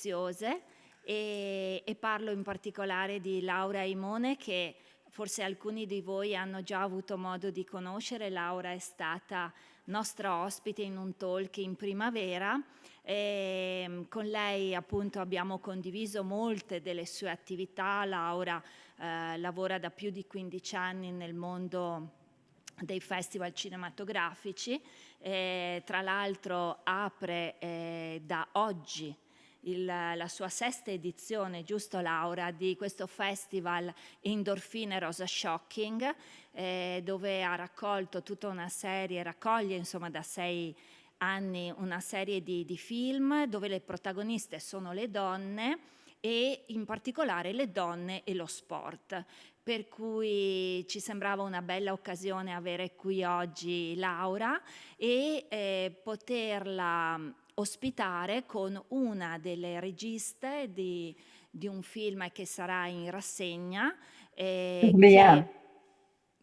preziose e parlo in particolare di Laura Imone, che forse alcuni di voi hanno già avuto modo di conoscere. Laura è stata nostra ospite in un talk in primavera. Con lei appunto abbiamo condiviso molte delle sue attività. Laura lavora da più di 15 anni nel mondo dei festival cinematografici, tra l'altro apre da oggi la sua 6ª edizione, giusto Laura, di questo festival Endorfine Rosa Shocking, dove ha raccolto tutta una serie, raccoglie insomma da 6 anni una serie di film dove le protagoniste sono le donne e in particolare le donne e lo sport. Per cui ci sembrava una bella occasione avere qui oggi Laura e poterla ospitare con una delle registe di un film che sarà in rassegna,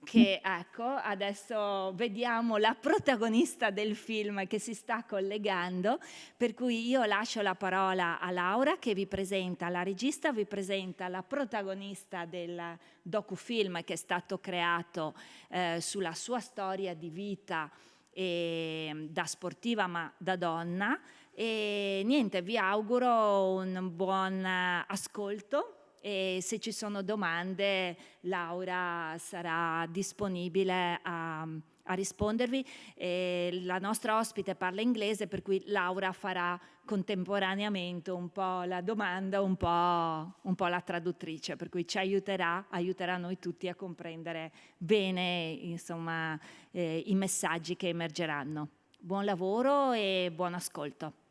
che ecco, adesso vediamo la protagonista del film che si sta collegando, per cui io lascio la parola a Laura che vi presenta, la regista vi presenta la protagonista del docufilm che è stato creato sulla sua storia di vita da sportiva ma da donna, e niente, vi auguro un buon ascolto. E se ci sono domande, Laura sarà disponibile a rispondervi. La nostra ospite parla inglese, per cui Laura farà contemporaneamente un po' la domanda, un po' la traduttrice, per cui ci aiuterà noi tutti a comprendere bene, insomma, i messaggi che emergeranno. Buon lavoro e buon ascolto.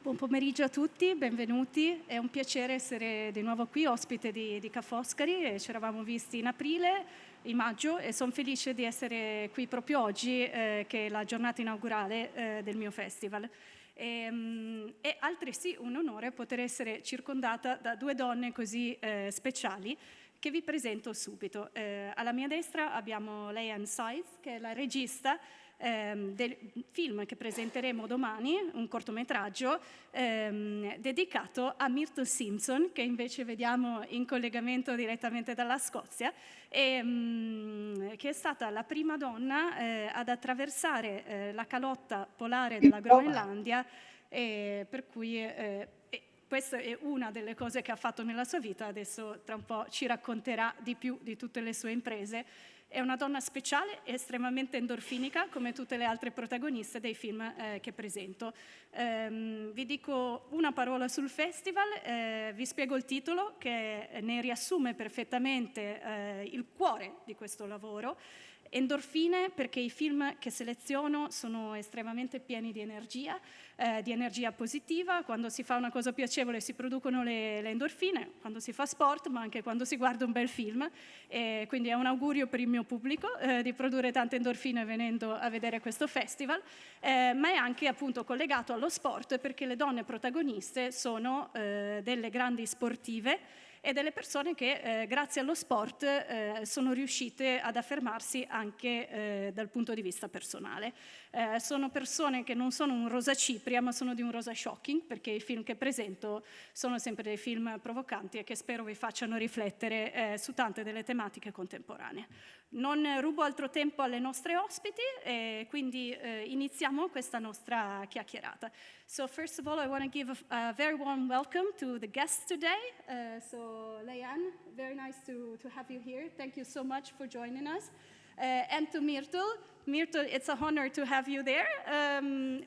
Buon pomeriggio a tutti, benvenuti. È un piacere essere di nuovo qui, ospite di Ca' Foscari. Ci eravamo visti in aprile, in maggio, e sono felice di essere qui proprio oggi, che è la giornata inaugurale del mio festival. È altresì un onore poter essere circondata da 2 donne così speciali che vi presento subito. Alla mia destra abbiamo Leanne Sides, che è la regista del film che presenteremo domani, un cortometraggio dedicato a Myrtle Simpson, che invece vediamo in collegamento direttamente dalla Scozia, che è stata la prima donna ad attraversare la calotta polare della Groenlandia, per cui questa è una delle cose che ha fatto nella sua vita. Adesso tra un po' ci racconterà di più di tutte le sue imprese. È una donna speciale, estremamente endorfinica, come tutte le altre protagoniste dei film che presento. Vi dico una parola sul festival, vi spiego il titolo che ne riassume perfettamente il cuore di questo lavoro. Endorfine, perché i film che seleziono sono estremamente pieni di energia positiva. Quando si fa una cosa piacevole si producono le endorfine, quando si fa sport, ma anche quando si guarda un bel film. Quindi è un augurio per il mio pubblico di produrre tante endorfine venendo a vedere questo festival, ma è anche appunto collegato allo sport, perché le donne protagoniste sono delle grandi sportive e delle persone che grazie allo sport sono riuscite ad affermarsi anche dal punto di vista personale. Sono persone che non sono un rosa cipria, ma sono di un rosa shocking, perché i film che presento sono sempre dei film provocanti e che spero vi facciano riflettere su tante delle tematiche contemporanee. Non rubo altro tempo alle nostre ospiti e quindi iniziamo questa nostra chiacchierata. So first of all, I want to give a very warm welcome to the guests today. So Leanne, very nice to have you here. Thank you so much for joining us. And to Myrtle. Myrtle, it's an honor to have you there.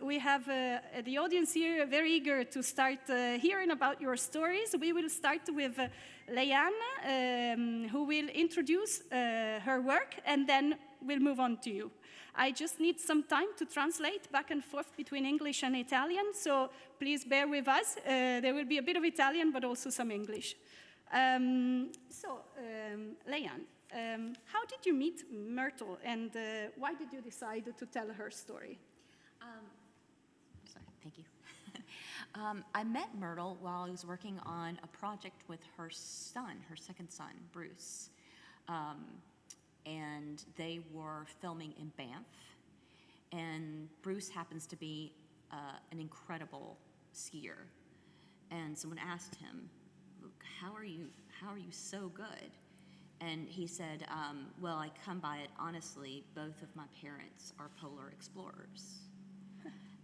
We have the audience here very eager to start hearing about your stories. We will start with Leanne, who will introduce her work, and then we'll move on to you. I just need some time to translate back and forth between English and Italian, so please bear with us. There will be a bit of Italian, but also some English. Leanne, how did you meet Myrtle, and why did you decide to tell her story? Sorry, thank you. I met Myrtle while I was working on a project with her son, her second son, Bruce. And and they were filming in Banff. And Bruce happens to be an incredible skier. And someone asked him, how are you so good? And he said, well, I come by it honestly, both of my parents are polar explorers.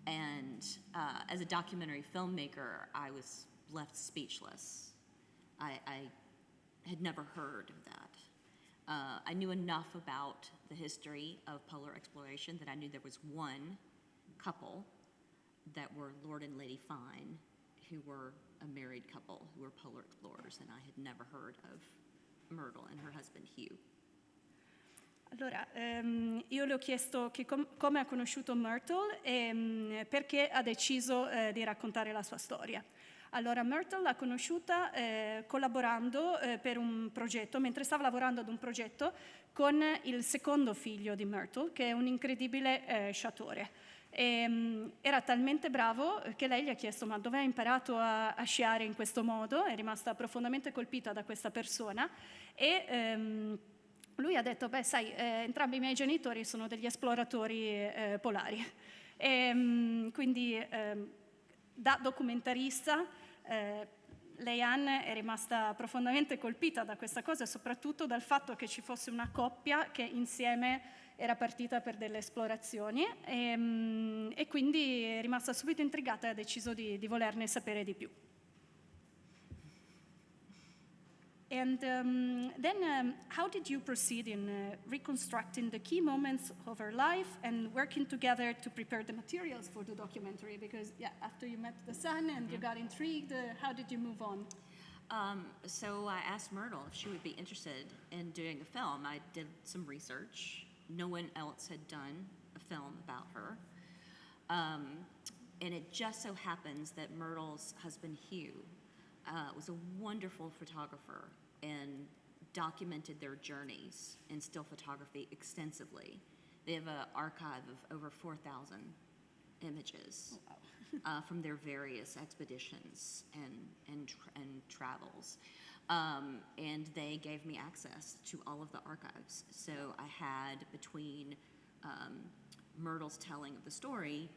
And as a documentary filmmaker, I was left speechless. I had never heard of that. I knew enough about the history of polar exploration that I knew there was one couple that were Lord and Lady Fine, who were a married couple who were polar explorers, and I had never heard of Myrtle and her husband Hugh. Allora, io le ho chiesto come ha conosciuto Myrtle e perché ha deciso di raccontare la sua storia. Allora, Myrtle l'ha conosciuta collaborando per un progetto, mentre stava lavorando ad un progetto con il secondo figlio di Myrtle, che è un incredibile sciatore. Era talmente bravo che lei gli ha chiesto: ma dove hai imparato a sciare in questo modo? È rimasta profondamente colpita da questa persona e lui ha detto: beh, sai, entrambi i miei genitori sono degli esploratori polari. Quindi da documentarista Leanne è rimasta profondamente colpita da questa cosa e soprattutto dal fatto che ci fosse una coppia che insieme era partita per delle esplorazioni e quindi è rimasta subito intrigata e ha deciso di volerne sapere di più. And then how did you proceed in reconstructing the key moments of her life and working together to prepare the materials for the documentary? Because after you met the son and you got intrigued, how did you move on? So I asked Myrtle if she would be interested in doing a film. I did some research. No one else had done a film about her. And it just so happens that Myrtle's husband, Hugh, was a wonderful photographer and documented their journeys in still photography extensively. They have an archive of over 4,000 images from their various expeditions and travels. And they gave me access to all of the archives. So I had, between Myrtle's telling of the story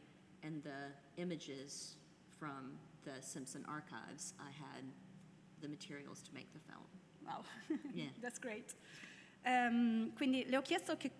and the images from the Simpson archives, I had the materials to make the film. Wow, Yeah. That's great. Quindi le ho chiesto che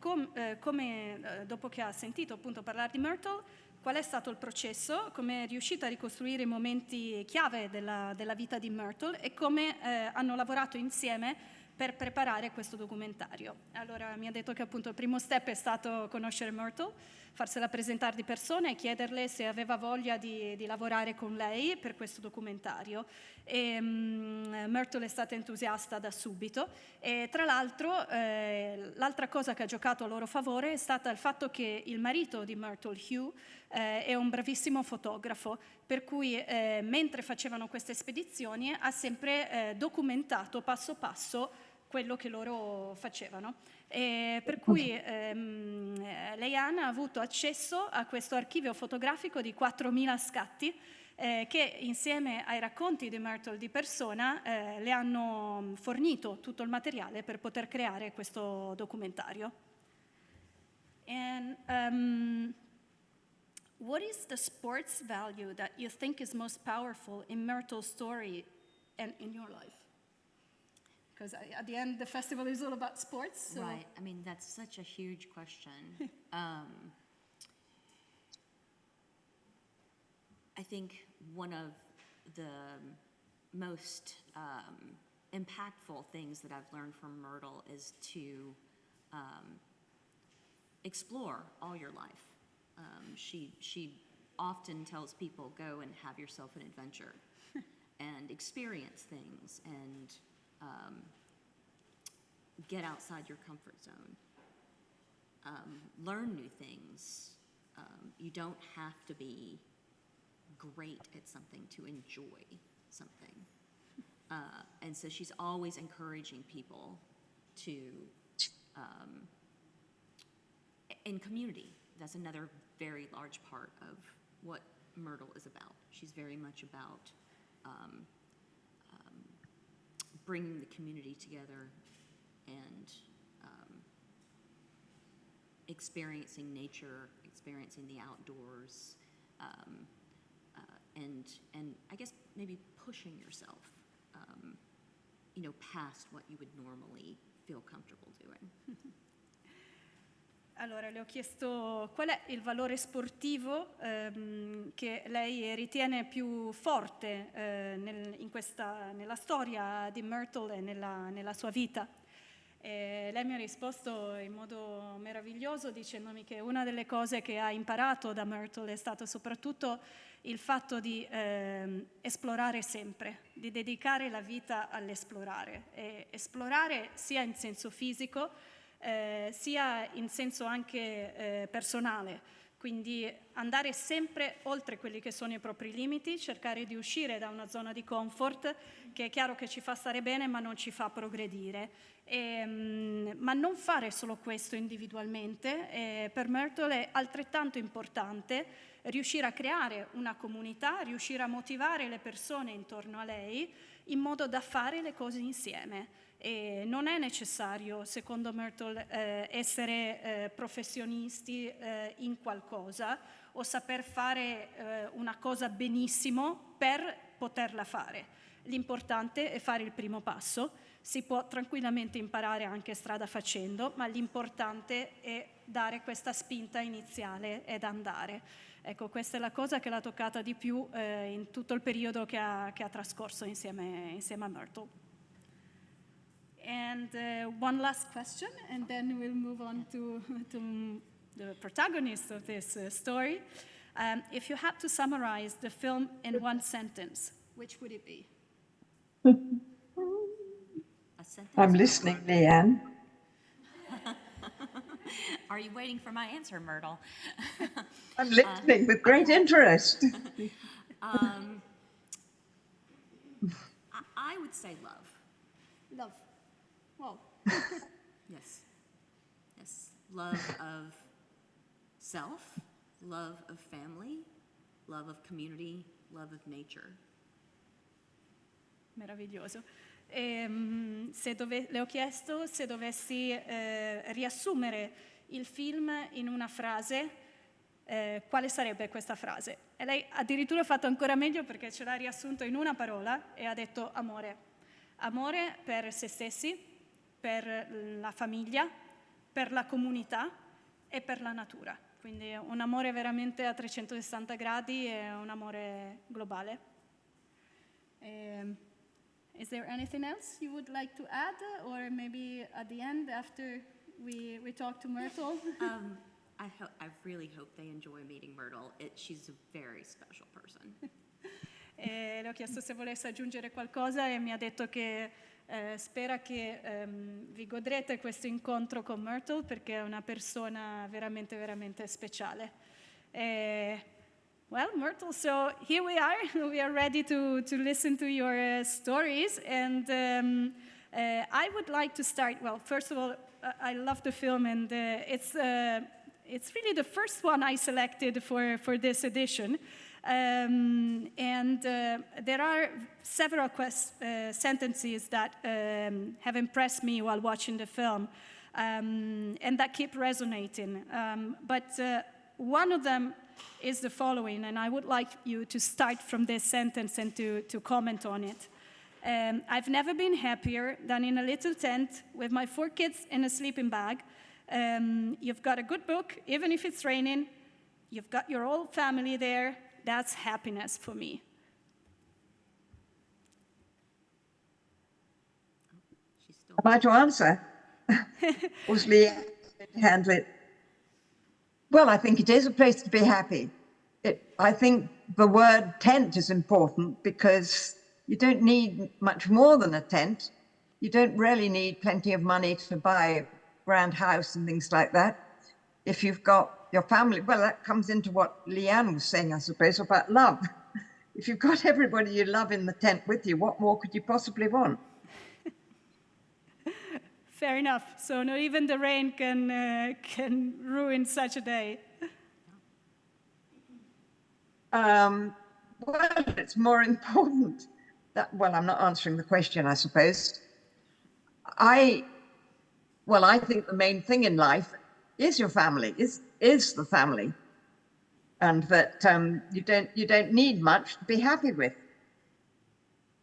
dopo che ha sentito appunto parlare di Myrtle, qual è stato il processo, come è riuscita a ricostruire i momenti chiave della vita di Myrtle e come hanno lavorato insieme per preparare questo documentario. Allora mi ha detto che appunto il primo step è stato conoscere Myrtle, farsela presentare di persona e chiederle se aveva voglia di lavorare con lei per questo documentario. E Myrtle è stata entusiasta da subito e tra l'altro l'altra cosa che ha giocato a loro favore è stata il fatto che il marito di Myrtle, Hugh, è un bravissimo fotografo, per cui mentre facevano queste spedizioni ha sempre documentato passo passo quello che loro facevano. Per cui Leanne ha avuto accesso a questo archivio fotografico di 4.000 scatti che insieme ai racconti di Myrtle di persona le hanno fornito tutto il materiale per poter creare questo documentario. And what is the sports value that you think is most powerful in Myrtle's story and in your life? Because at the end, the festival is all about sports. So. Right. I mean, that's such a huge question. I think one of the most impactful things that I've learned from Myrtle is to explore all your life. She often tells people, go and have yourself an adventure and experience things and get outside your comfort zone. Learn new things. You don't have to be great at something to enjoy something. And so she's always encouraging people to, in community, that's another very large part of what Myrtle is about. She's very much about bringing the community together and experiencing nature, experiencing the outdoors, and I guess maybe pushing yourself, past what you would normally feel comfortable doing. Allora, le ho chiesto qual è il valore sportivo che lei ritiene più forte nella storia di Myrtle e nella sua vita. E lei mi ha risposto in modo meraviglioso dicendomi che una delle cose che ha imparato da Myrtle è stato soprattutto il fatto di esplorare sempre, di dedicare la vita all'esplorare. E esplorare sia in senso fisico, sia in senso anche personale. Quindi andare sempre oltre quelli che sono i propri limiti, cercare di uscire da una zona di comfort che è chiaro che ci fa stare bene ma non ci fa progredire. Ma non fare solo questo individualmente, per Myrtle è altrettanto importante riuscire a creare una comunità, riuscire a motivare le persone intorno a lei in modo da fare le cose insieme. E non è necessario, secondo Myrtle, essere professionisti in qualcosa o saper fare una cosa benissimo per poterla fare. L'importante è fare il primo passo. Si può tranquillamente imparare anche strada facendo, ma l'importante è dare questa spinta iniziale ed andare. Ecco, questa è la cosa che l'ha toccata di più in tutto il periodo che ha trascorso insieme a Myrtle. And one last question, and then we'll move on to the protagonist of this story. If you had to summarize the film in one sentence, which would it be? A sentence. I'm listening, Leanne. Are you waiting for my answer, Myrtle? I'm listening with great interest. I would say love. Love. Wow. Yes. Yes. Love of self, love of family, love of community, love of nature. Meraviglioso. Le ho chiesto se dovessi riassumere il film in una frase, quale sarebbe questa frase? E lei addirittura ha fatto ancora meglio perché ce l'ha riassunto in una parola e ha detto amore. Amore per se stessi, per la famiglia, per la comunità e per la natura. Quindi un amore veramente a 360 gradi e un amore globale. Is there anything else you would like to add, or maybe at the end after we talk to Myrtle? I really hope they enjoy meeting Myrtle. She's a very special person. Le ho chiesto se volesse aggiungere qualcosa e mi ha detto che spera che vi godrete questo incontro con Myrtle perché è una persona veramente, veramente speciale. Well, Myrtle, so here we are. We are ready to listen to your stories. And I would like to start, well, first of all, I love the film, and it's really the first one I selected for this edition. There are several sentences that have impressed me while watching the film, and that keep resonating. But one of them is the following, and I would like you to start from this sentence and to comment on it. I've never been happier than in a little tent with my 4 kids in a sleeping bag. You've got a good book, even if it's raining. You've got your whole family there. That's happiness for me. Am I to answer? Was Leanne to handle it? Well, I think it is a place to be happy. I think the word tent is important because you don't need much more than a tent. You don't really need plenty of money to buy a grand house and things like that. If you've got your family, well, that comes into what Leanne was saying, I suppose, about love. If you've got everybody you love in the tent with you, what more could you possibly want? Fair enough. So not even the rain can ruin such a day. Well, it's more important that, well, I'm not answering the question, I suppose. I think the main thing in life is your family, is the family, and that you don't need much to be happy with.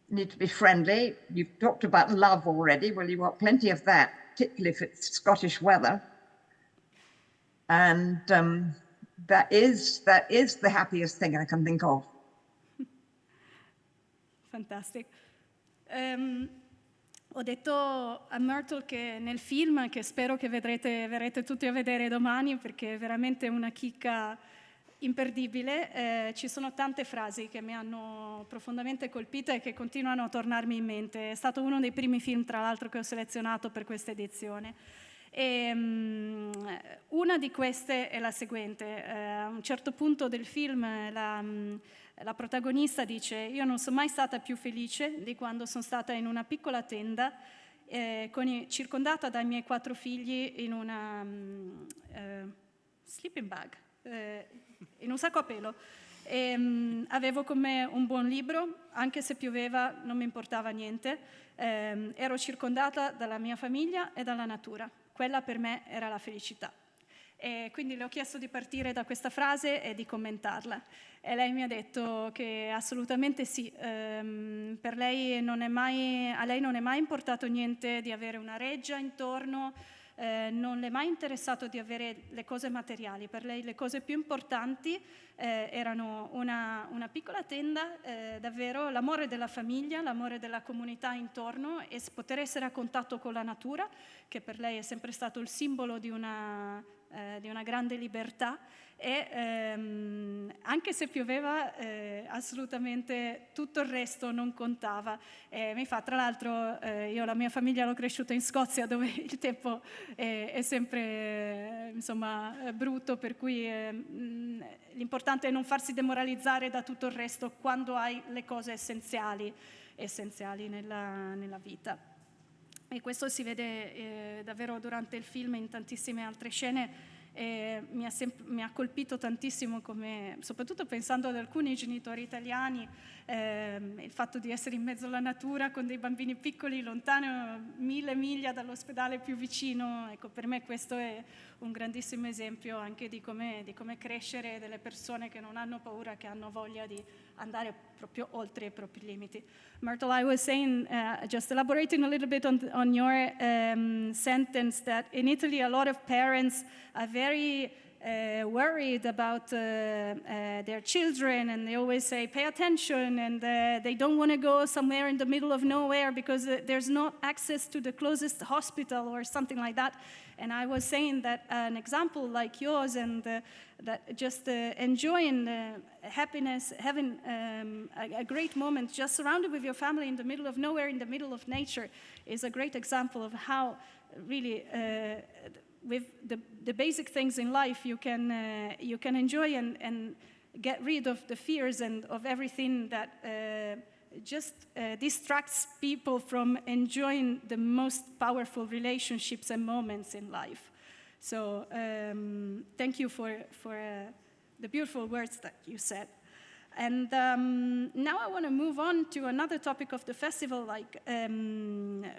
You need to be friendly. You've talked about love already. Well, you want plenty of that, particularly if it's Scottish weather. And that is the happiest thing I can think of. Fantastic. Ho detto a Myrtle che nel film, che spero che verrete tutti a vedere domani perché è veramente una chicca imperdibile, ci sono tante frasi che mi hanno profondamente colpita e che continuano a tornarmi in mente. È stato uno dei primi film, tra l'altro, che ho selezionato per questa edizione. E, una di queste è la seguente. A un certo punto del film la protagonista dice: io non sono mai stata più felice di quando sono stata in una piccola tenda circondata dai miei 4 figli in una sleeping bag, in un sacco a pelo. Avevo con me un buon libro, anche se pioveva non mi importava niente, ero circondata dalla mia famiglia e dalla natura. Quella per me era la felicità. E quindi le ho chiesto di partire da questa frase e di commentarla. E lei mi ha detto che assolutamente sì, per lei a lei non è mai importato niente di avere una reggia intorno, non le è mai interessato di avere le cose materiali. Per lei le cose più importanti erano una piccola tenda, davvero l'amore della famiglia, l'amore della comunità intorno e poter essere a contatto con la natura, che per lei è sempre stato il simbolo di una grande libertà. E anche se pioveva, assolutamente tutto il resto non contava. Mi fa, tra l'altro, io la mia famiglia l'ho cresciuta in Scozia, dove il tempo è sempre insomma brutto, per cui l'importante è non farsi demoralizzare da tutto il resto quando hai le cose essenziali nella vita. E questo si vede davvero durante il film in tantissime altre scene. Mi ha colpito tantissimo, come, soprattutto pensando ad alcuni genitori italiani, il fatto di essere in mezzo alla natura con dei bambini piccoli lontano 1000 miglia dall'ospedale più vicino. Ecco, per me questo è un grandissimo esempio anche di come crescere delle persone che non hanno paura, che hanno voglia di andare proprio oltre i propri limiti. Myrtle, I was saying, just elaborating a little bit on your sentence, that in Italy a lot of parents are very worried about their children, and they always say, pay attention, and they don't want to go somewhere in the middle of nowhere because there's not access to the closest hospital or something like that. And I was saying that an example like yours, and that just enjoying happiness, having a great moment just surrounded with your family in the middle of nowhere, in the middle of nature, is a great example of how really with the basic things in life you can enjoy and get rid of the fears and of everything that just distracts people from enjoying the most powerful relationships and moments in life. So thank you for the beautiful words that you said. And now I want to move on to another topic of the festival, like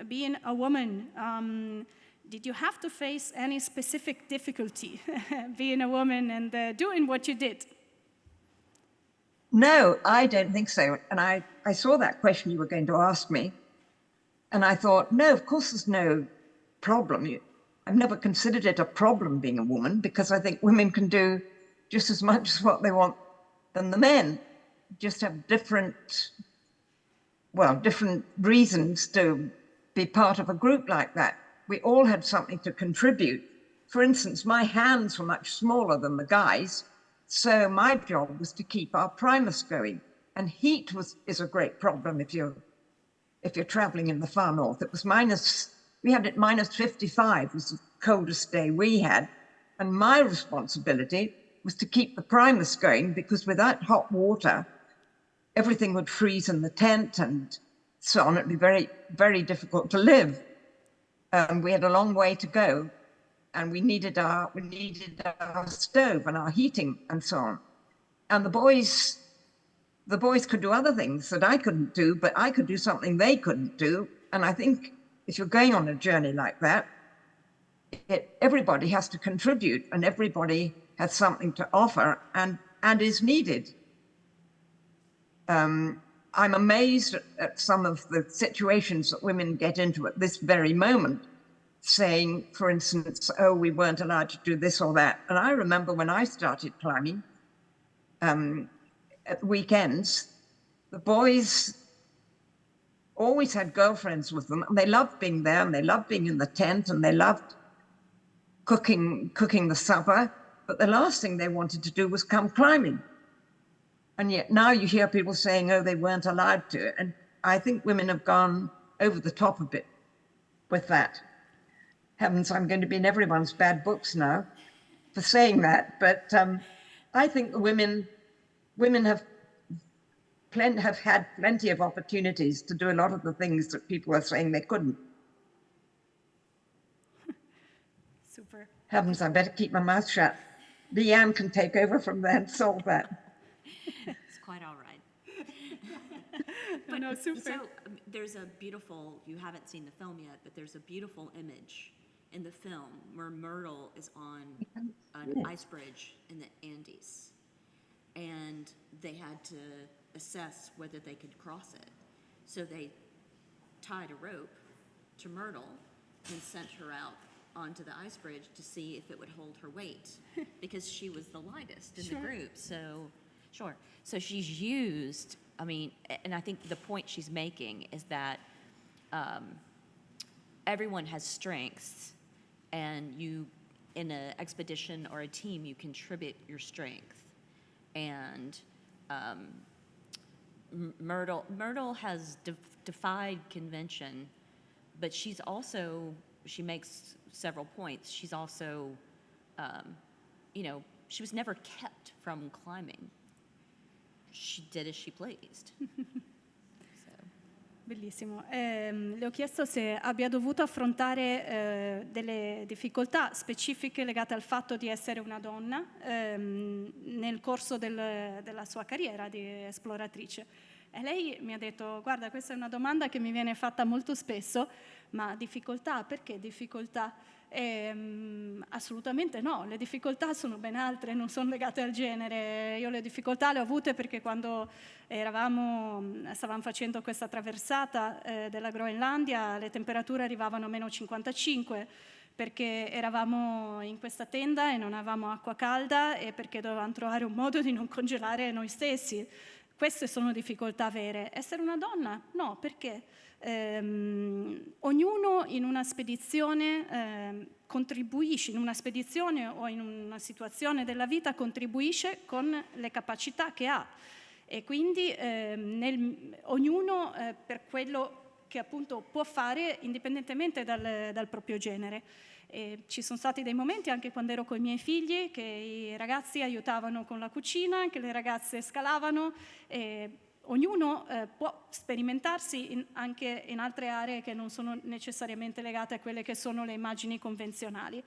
being a woman. Did you have to face any specific difficulty being a woman and doing what you did? No, I don't think so. And I saw that question you were going to ask me, and I thought, no, of course there's no problem. I've never considered it a problem being a woman, because I think women can do just as much as what they want than the men, just have different reasons to be part of a group like that. We all had something to contribute. For instance, my hands were much smaller than the guys, so my job was to keep our primus going. And heat is a great problem if you're traveling in the far north. We had it minus 55 was the coldest day we had. And my responsibility was to keep the primus going, because without hot water, everything would freeze in the tent and so on. It'd be very, very difficult to live. We had a long way to go, and we needed our stove and our heating and so on. And the boys could do other things that I couldn't do, but I could do something they couldn't do. And I think if you're going on a journey like that, everybody has to contribute, and everybody has something to offer and is needed. I'm amazed at some of the situations that women get into at this very moment, saying, for instance, oh, we weren't allowed to do this or that. And I remember when I started climbing, at weekends, the boys always had girlfriends with them, and they loved being there, and they loved being in the tent, and they loved cooking the supper, but the last thing they wanted to do was come climbing. And yet now you hear people saying, oh, they weren't allowed to. And I think women have gone over the top a bit with that. Heavens, I'm going to be in everyone's bad books now for saying that. But I think women have had plenty of opportunities to do a lot of the things that people are saying they couldn't. Super. Heavens, I better keep my mouth shut. Leanne can take over from there and solve that. It's quite all right. But no, super. So there's a beautiful, you haven't seen the film yet, but there's a beautiful image in the film where Myrtle is on an ice bridge in the Andes. And they had to assess whether they could cross it. So they tied a rope to Myrtle and sent her out onto the ice bridge to see if it would hold her weight, because she was the lightest in the group. So, so she's used, I mean, and I think the point she's making is that everyone has strengths, and you, in an expedition or a team, you contribute your strength. And Myrtle has defied convention, but she's also, she makes several points. She's also, you know, she was never kept from climbing. She did as she pleased. Bellissimo. Le ho chiesto se abbia dovuto affrontare delle difficoltà specifiche legate al fatto di essere una donna nel corso della sua carriera di esploratrice. E lei mi ha detto, guarda, questa è una domanda che mi viene fatta molto spesso, ma difficoltà, perché difficoltà? Assolutamente no, le difficoltà sono ben altre, non sono legate al genere. Io le difficoltà le ho avute perché quando stavamo facendo questa traversata della Groenlandia, le temperature arrivavano a meno 55, perché eravamo in questa tenda e non avevamo acqua calda e perché dovevamo trovare un modo di non congelare noi stessi. Queste sono difficoltà vere. Essere una donna? No, perché? Ognuno in una spedizione contribuisce, in una spedizione o in una situazione della vita contribuisce con le capacità che ha, e quindi ognuno per quello che appunto può fare indipendentemente dal proprio genere. E ci sono stati dei momenti anche quando ero con i miei figli che i ragazzi aiutavano con la cucina, che le ragazze scalavano, e ognuno può sperimentarsi anche in altre aree che non sono necessariamente legate a quelle che sono le immagini convenzionali.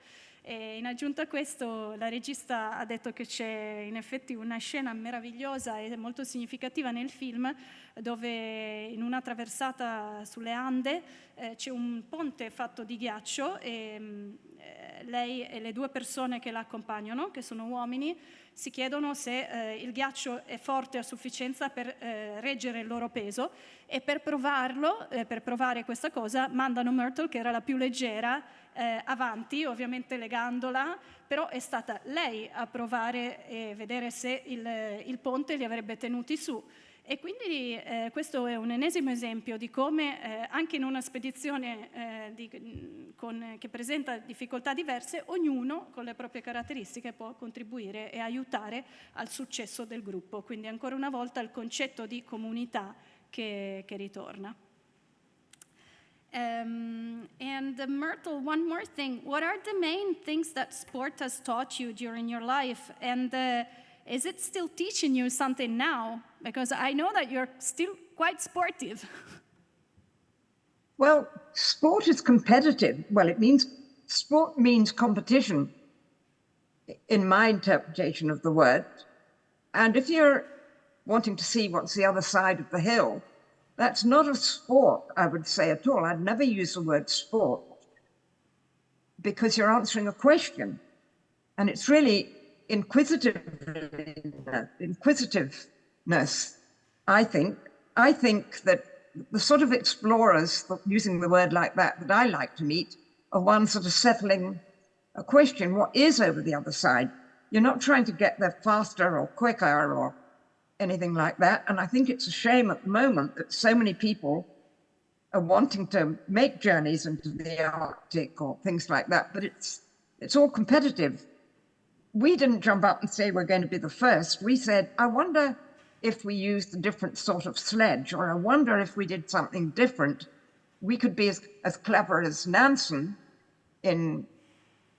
E in aggiunta a questo, la regista ha detto che c'è in effetti una scena meravigliosa e molto significativa nel film, dove in una traversata sulle Ande c'è un ponte fatto di ghiaccio e lei e le due persone che la accompagnano, che sono uomini, si chiedono se il ghiaccio è forte a sufficienza per reggere il loro peso, e per provare questa cosa mandano Myrtle, che era la più leggera, avanti, ovviamente legandola, però è stata lei a provare e vedere se il ponte li avrebbe tenuti su. E quindi questo è un ennesimo esempio di come anche in una spedizione che presenta difficoltà diverse, ognuno con le proprie caratteristiche può contribuire e aiutare al successo del gruppo. Quindi ancora una volta il concetto di comunità che ritorna. And Myrtle, one more thing. What are the main things that sport has taught you during your life? And is it still teaching you something now? Because I know that you're still quite sportive. Well, sport is competitive. Well, sport means competition in my interpretation of the word. And if you're wanting to see what's the other side of the hill, that's not a sport, I would say, at all. I'd never use the word sport. because you're answering a question. And it's really inquisitiveness, I think. I think that the sort of explorers, using the word like that I like to meet, are ones that are settling a question: what is over the other side? You're not trying to get there faster or quicker or anything like that. And I think it's a shame at the moment that so many people are wanting to make journeys into the Arctic or things like that, but it's all competitive. We didn't jump up and say we're going to be the first. We said, I wonder if we used a different sort of sledge, or I wonder if we did something different, we could be as clever as Nansen in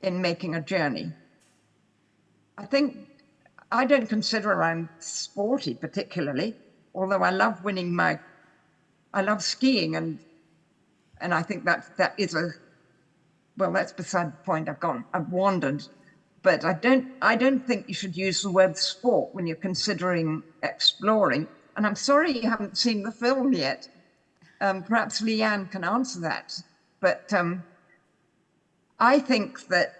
making a journey. I don't consider I'm sporty particularly, although I love I love skiing, and I think that is well, that's beside the point. I've wandered, but I don't think you should use the word sport when you're considering exploring. And I'm sorry you haven't seen the film yet. Perhaps Leanne can answer that. But I think that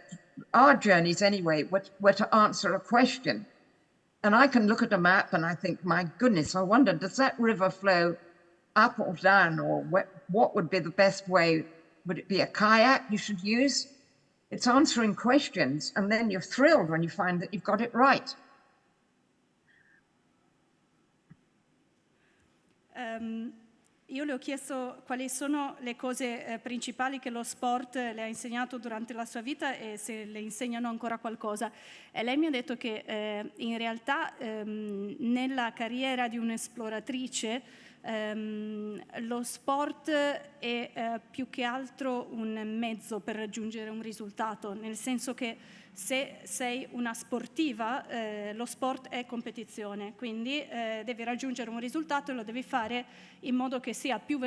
our journeys anyway were to answer a question. And I can look at a map and I think, my goodness, I wonder, does that river flow up or down, or what would be the best way? Would it be a kayak you should use? It's answering questions, and then you're thrilled when you find that you've got it right. Io le ho chiesto quali sono le cose principali che lo sport le ha insegnato durante la sua vita e se le insegnano ancora qualcosa. E lei mi ha detto che in realtà nella carriera di un'esploratrice lo sport è più che altro un mezzo per raggiungere un risultato, nel senso che se sei una sportiva, lo sport è competizione, quindi devi raggiungere un risultato e lo devi fare in modo che sia più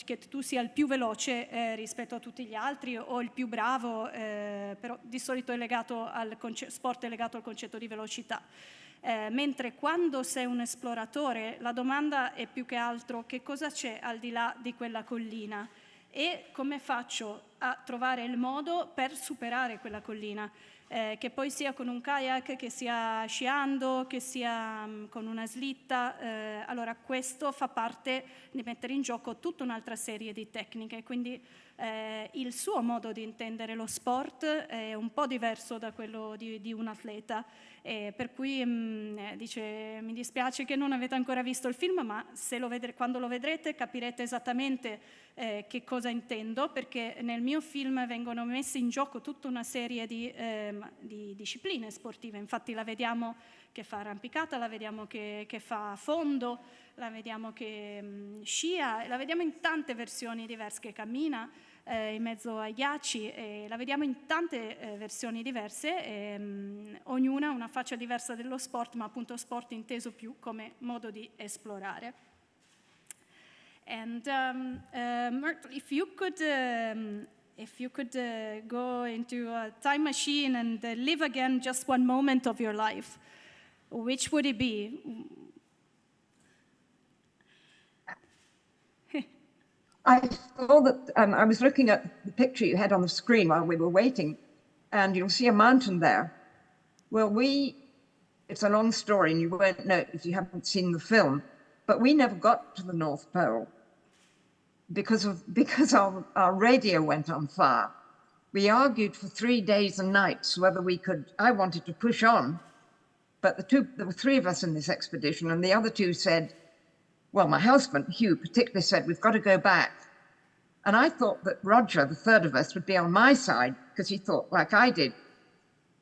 che tu sia il più veloce rispetto a tutti gli altri o il più bravo, però di solito è legato sport è legato al concetto di velocità. Mentre quando sei un esploratore la domanda è più che altro che cosa c'è al di là di quella collina e come faccio a trovare il modo per superare quella collina, che poi sia con un kayak, che sia sciando, che sia con una slitta. Allora questo fa parte di mettere in gioco tutta un'altra serie di tecniche, quindi il suo modo di intendere lo sport è un po' diverso da quello di un atleta, per cui dice: mi dispiace che non avete ancora visto il film, ma quando lo vedrete capirete esattamente che cosa intendo, perché nel mio film vengono messe in gioco tutta una serie di discipline sportive. Infatti la vediamo che fa arrampicata, la vediamo che fa fondo, la vediamo che scia, la vediamo in tante versioni diverse, che cammina in mezzo ai ghiacci, la vediamo in tante versioni diverse, ognuna una faccia diversa dello sport, ma appunto sport inteso più come modo di esplorare. And Myrtle, if you could go into a time machine and live again just one moment of your life, which would it be? I saw that, I was looking at the picture you had on the screen while we were waiting, and you'll see a mountain there. Well, it's a long story and you won't know it if you haven't seen the film, but we never got to the North Pole because our radio went on fire. We argued for 3 days and nights whether we could. I wanted to push on, but there were 3 of us in this expedition, and the other 2 said, well, my husband, Hugh, particularly said, we've got to go back. And I thought that Roger, the third of us, would be on my side because he thought like I did.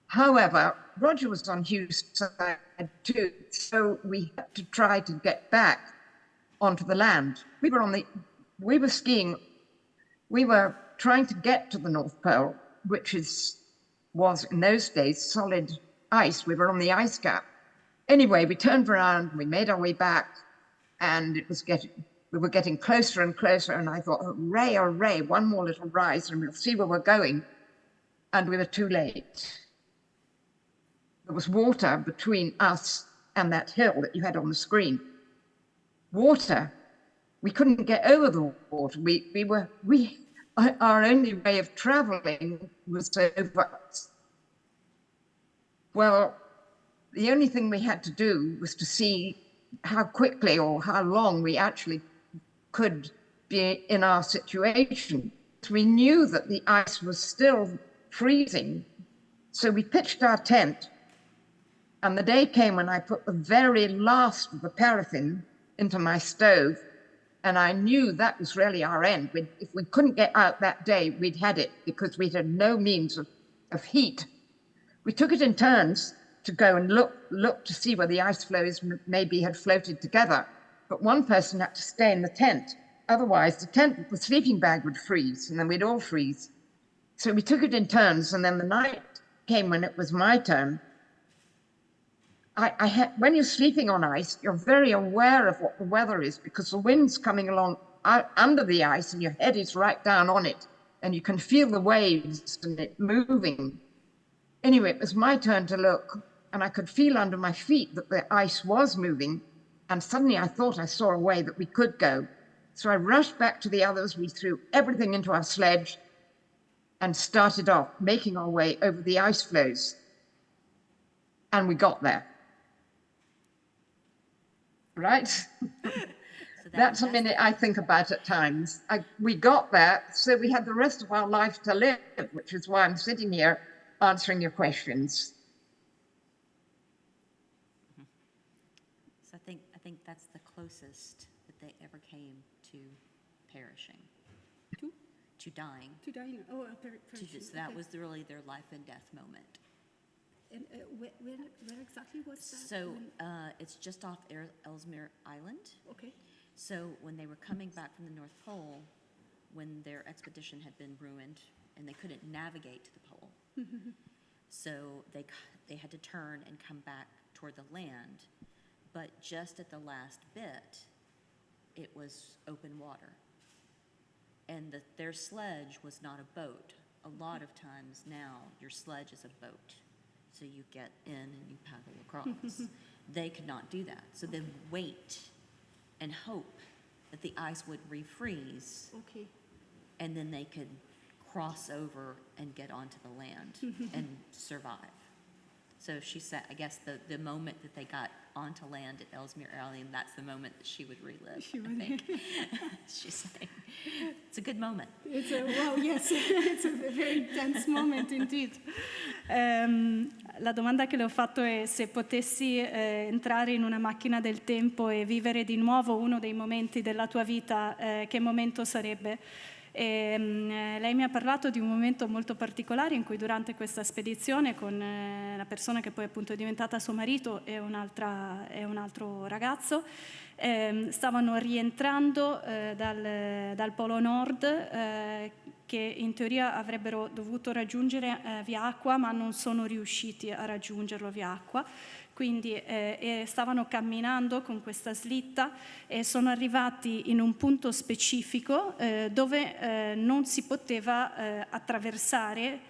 However, Roger was on Hugh's side too, so we had to try to get back onto the land. We were skiing, we were trying to get to the North Pole, which was in those days solid ice. We were on the ice cap. Anyway, we turned around, we made our way back, and we were getting closer and closer, and I thought, hooray, one more little rise and we'll see where we're going. And we were too late. There was water between us and that hill that you had on the screen. Water. We couldn't get over the water. our only way of traveling was over ice. Well, the only thing we had to do was to see how quickly or how long we actually could be in our situation. We knew that the ice was still freezing, so we pitched our tent, and the day came when I put the very last of the paraffin into my stove, and I knew that was really our end. If we couldn't get out that day, we'd had it, because we had no means of heat. We took it in turns to go and look to see where the ice floes maybe had floated together. But one person had to stay in the tent. Otherwise, the sleeping bag would freeze, and then we'd all freeze. So we took it in turns, and then the night came when it was my turn. When you're sleeping on ice, you're very aware of what the weather is, because the wind's coming along under the ice, and your head is right down on it, and you can feel the waves and it moving. Anyway, it was my turn to look, and I could feel under my feet that the ice was moving, and suddenly I thought I saw a way that we could go. So I rushed back to the others. We threw everything into our sledge and started off, making our way over the ice floes. And we got there. Right? So that's a minute I think about at times. We got there, so we had the rest of our life to live, which is why I'm sitting here answering your questions. So I think that's the closest that they ever came to perishing, to dying. To dying. Oh, perishing. So that was really their life and death moment. And where exactly was that? So it's just off Ellesmere Island. Okay. So when they were coming back from the North Pole, when their expedition had been ruined and they couldn't navigate to the pole, so they had to turn and come back toward the land. But just at the last bit, it was open water. And their sledge was not a boat. A lot of times now, your sledge is a boat. So you get in and you paddle across. They could not do that. So they wait and hope that the ice would refreeze. Okay. And then they could cross over and get onto the land and survive. So she said, I guess the moment that they got onto land at Ellesmere Island, that's the moment that she would relive, I think. She's saying, it's a good moment. Wow, yes, it's a very intense moment indeed. La domanda che le ho fatto è se potessi entrare in una macchina del tempo e vivere di nuovo uno dei momenti della tua vita, che momento sarebbe? Lei mi ha parlato di un momento molto particolare in cui durante questa spedizione con la persona che poi appunto è diventata suo marito e un altro ragazzo stavano rientrando dal Polo Nord che in teoria avrebbero dovuto raggiungere via acqua, ma non sono riusciti a raggiungerlo via acqua. Quindi stavano camminando con questa slitta e sono arrivati in un punto specifico dove non si poteva attraversare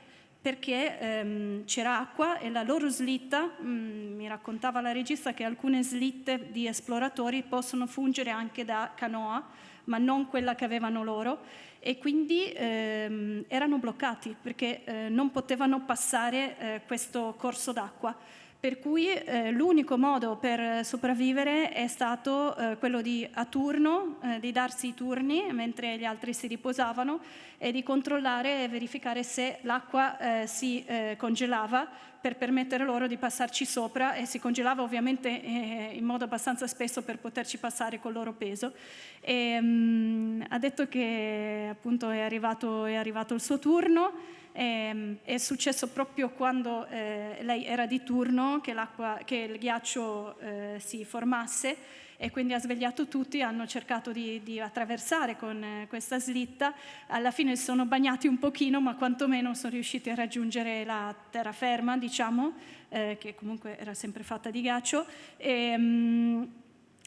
perché c'era acqua e la loro slitta, mi raccontava la regista che alcune slitte di esploratori possono fungere anche da canoa, ma non quella che avevano loro, e quindi erano bloccati perché non potevano passare questo corso d'acqua. Per cui l'unico modo per sopravvivere è stato quello di a turno, di darsi i turni mentre gli altri si riposavano e di controllare e verificare se l'acqua si congelava per permettere loro di passarci sopra, e si congelava ovviamente in modo abbastanza spesso per poterci passare col loro peso. E, ha detto che appunto è arrivato il suo turno. È successo proprio quando lei era di turno che il ghiaccio si formasse, e quindi ha svegliato tutti, hanno cercato di attraversare con questa slitta. Alla fine si sono bagnati un pochino, ma quantomeno sono riusciti a raggiungere la terraferma, diciamo, che comunque era sempre fatta di ghiaccio.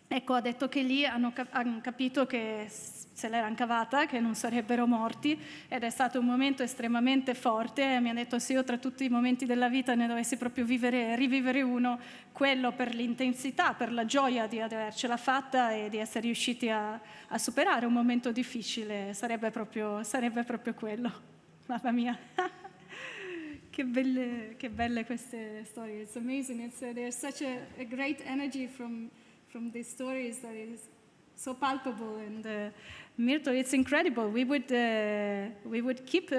Ecco, ha detto che lì hanno capito che se l'erano cavata, che non sarebbero morti, ed è stato un momento estremamente forte. Mi ha detto se io tra tutti i momenti della vita ne dovessi proprio rivivere uno, quello per l'intensità, per la gioia di avercela fatta e di essere riusciti a superare un momento difficile, sarebbe proprio quello. Mamma mia. Che belle queste storie. It's amazing. There's such a great energy from these stories that is so palpable. And Myrtle, it's incredible. We would keep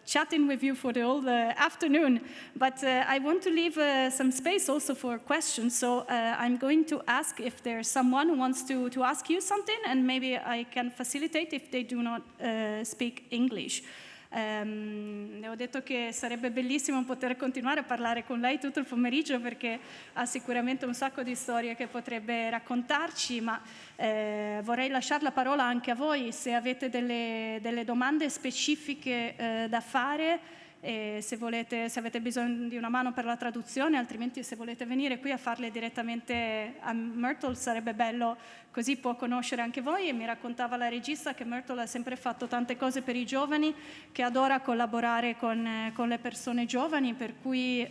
chatting with you for the whole afternoon, but I want to leave some space also for questions. So I'm going to ask if there's someone who wants to ask you something, and maybe I can facilitate if they do not speak English. Le ho detto che sarebbe bellissimo poter continuare a parlare con lei tutto il pomeriggio perché ha sicuramente un sacco di storie che potrebbe raccontarci, ma vorrei lasciare la parola anche a voi se avete delle domande specifiche da fare. Se avete bisogno di una mano per la traduzione, altrimenti se volete venire qui a farle direttamente a Myrtle sarebbe bello, così può conoscere anche voi. E mi raccontava la regista che Myrtle ha sempre fatto tante cose per i giovani, che adora collaborare con le persone giovani, per cui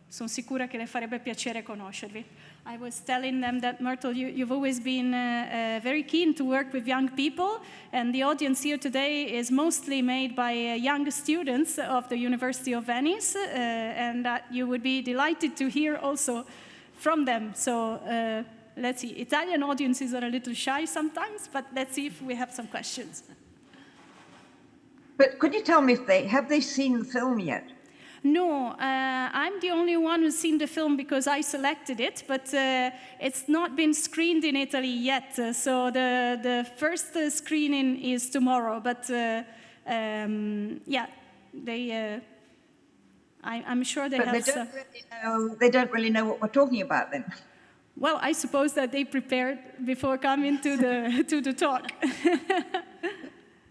sono sicura che le farebbe piacere conoscervi. I was telling them that, Myrtle, you've always been very keen to work with young people, and the audience here today is mostly made by young students of the University of Venice, and that you would be delighted to hear also from them. So let's see. Italian audiences are a little shy sometimes, but let's see if we have some questions. But could you tell me if have they seen the film yet? No, I'm the only one who's seen the film because I selected it, but it's not been screened in Italy yet. So the first screening is tomorrow. But yeah, I'm sure they but have. They don't really know what we're talking about then. Well, I suppose that they prepared before coming to the talk.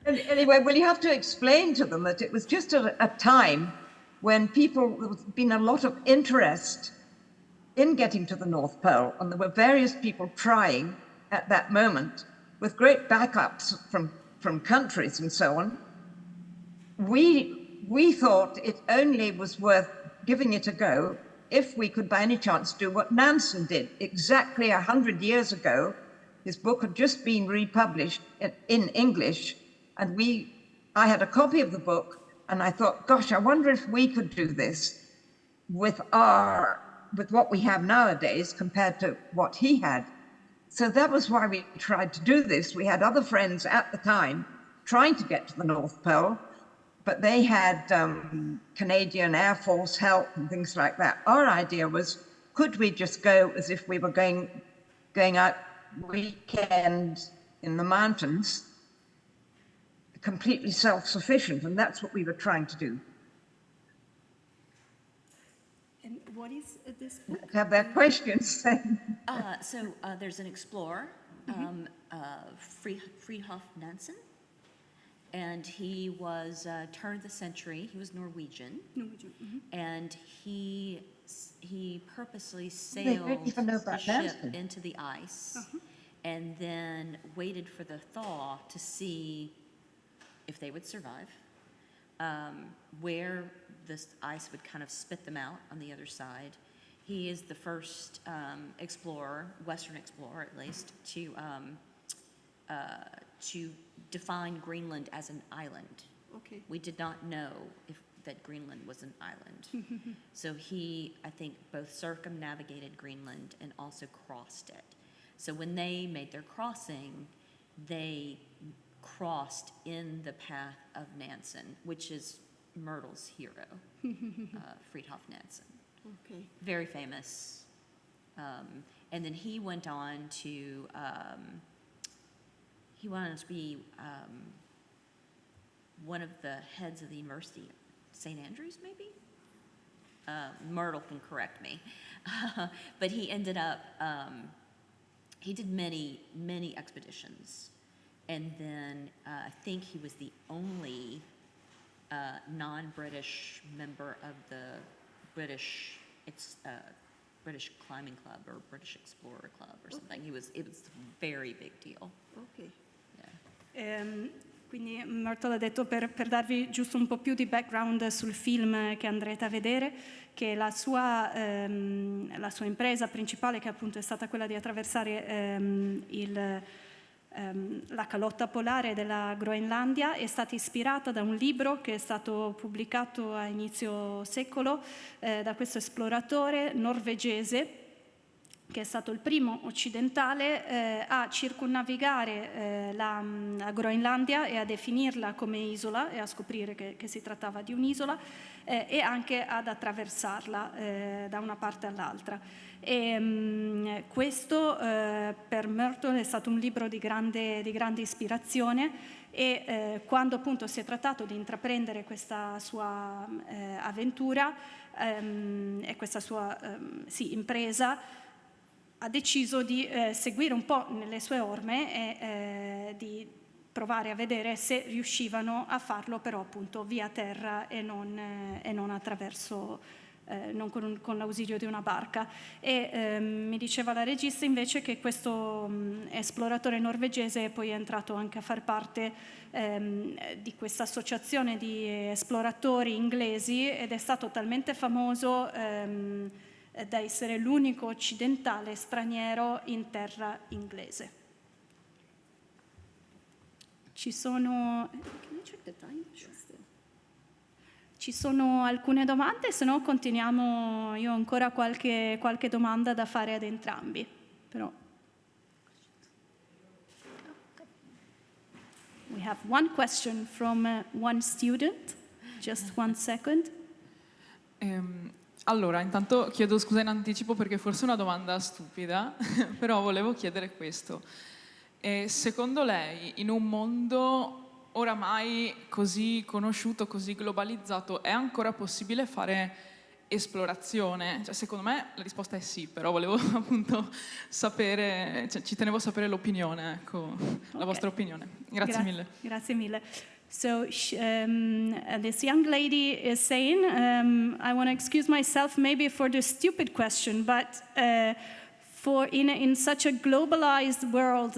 Anyway, well, you have to explain to them that it was just a time when there's been a lot of interest in getting to the North Pole, and there were various people trying at that moment with great backups from countries and so on. We thought it only was worth giving it a go if we could by any chance do what Nansen did exactly 100 years ago. His book had just been republished in English, and I had a copy of the book. And I thought, gosh, I wonder if we could do this with what we have nowadays compared to what he had. So that was why we tried to do this. We had other friends at the time trying to get to the North Pole, but they had Canadian Air Force help and things like that. Our idea was, could we just go as if we were going out weekend in the mountains, completely self-sufficient, and that's what we were trying to do. And what is this book? Have their questions. So there's an explorer, Fridtjof Nansen, and he was turn of the century. He was Norwegian, and he purposely sailed the ship into the ice, and then waited for the thaw to see if they would survive, where this ice would kind of spit them out on the other side. He is the first explorer, Western explorer at least, to define Greenland as an island. Okay. We did not know that Greenland was an island. So he, I think, both circumnavigated Greenland and also crossed it. So when they made their crossing, they crossed in the path of Nansen, which is Myrtle's hero, Fridtjof Nansen. Okay. Very famous. And then he went on to be one of the heads of the University, St. Andrews, maybe? Myrtle can correct me. But he ended up, he did many, many expeditions. And then I think he was the only non-British member of the British British Climbing Club or British Explorer Club or something. It was a very big deal. Ok. Yeah. Quindi Myrtle ha detto per darvi giusto un po' più di background sul film che andrete a vedere, che la sua impresa principale, che appunto è stata quella di attraversare la calotta polare della Groenlandia, è stata ispirata da un libro che è stato pubblicato a inizio secolo da questo esploratore norvegese, che è stato il primo occidentale a circumnavigare la Groenlandia e a definirla come isola e a scoprire che si trattava di un'isola e anche ad attraversarla da una parte all'altra. E questo per Myrtle è stato un libro di grande ispirazione e quando appunto si è trattato di intraprendere questa sua avventura e questa sua impresa, ha deciso di seguire un po' nelle sue orme e di provare a vedere se riuscivano a farlo però appunto via terra e non attraverso, non con l'ausilio di una barca. E mi diceva la regista invece che questo esploratore norvegese poi è entrato anche a far parte di questa associazione di esploratori inglesi ed è stato talmente famoso da essere l'unico occidentale straniero in terra inglese. Ci sono alcune domande, se no continuiamo, io ho ancora qualche domanda da fare ad entrambi. Però. We have one question from one student, just 1 second. Allora, intanto chiedo scusa in anticipo perché forse è una domanda stupida, però volevo chiedere questo. Secondo lei, in un mondo oramai così conosciuto, così globalizzato, è ancora possibile fare esplorazione? Cioè, secondo me la risposta è sì, però volevo appunto sapere, cioè, ci tenevo a sapere l'opinione, ecco, la vostra opinione. Grazie mille. Grazie mille. So this young lady is saying, I want to excuse myself maybe for the stupid question, but for in such a globalized world,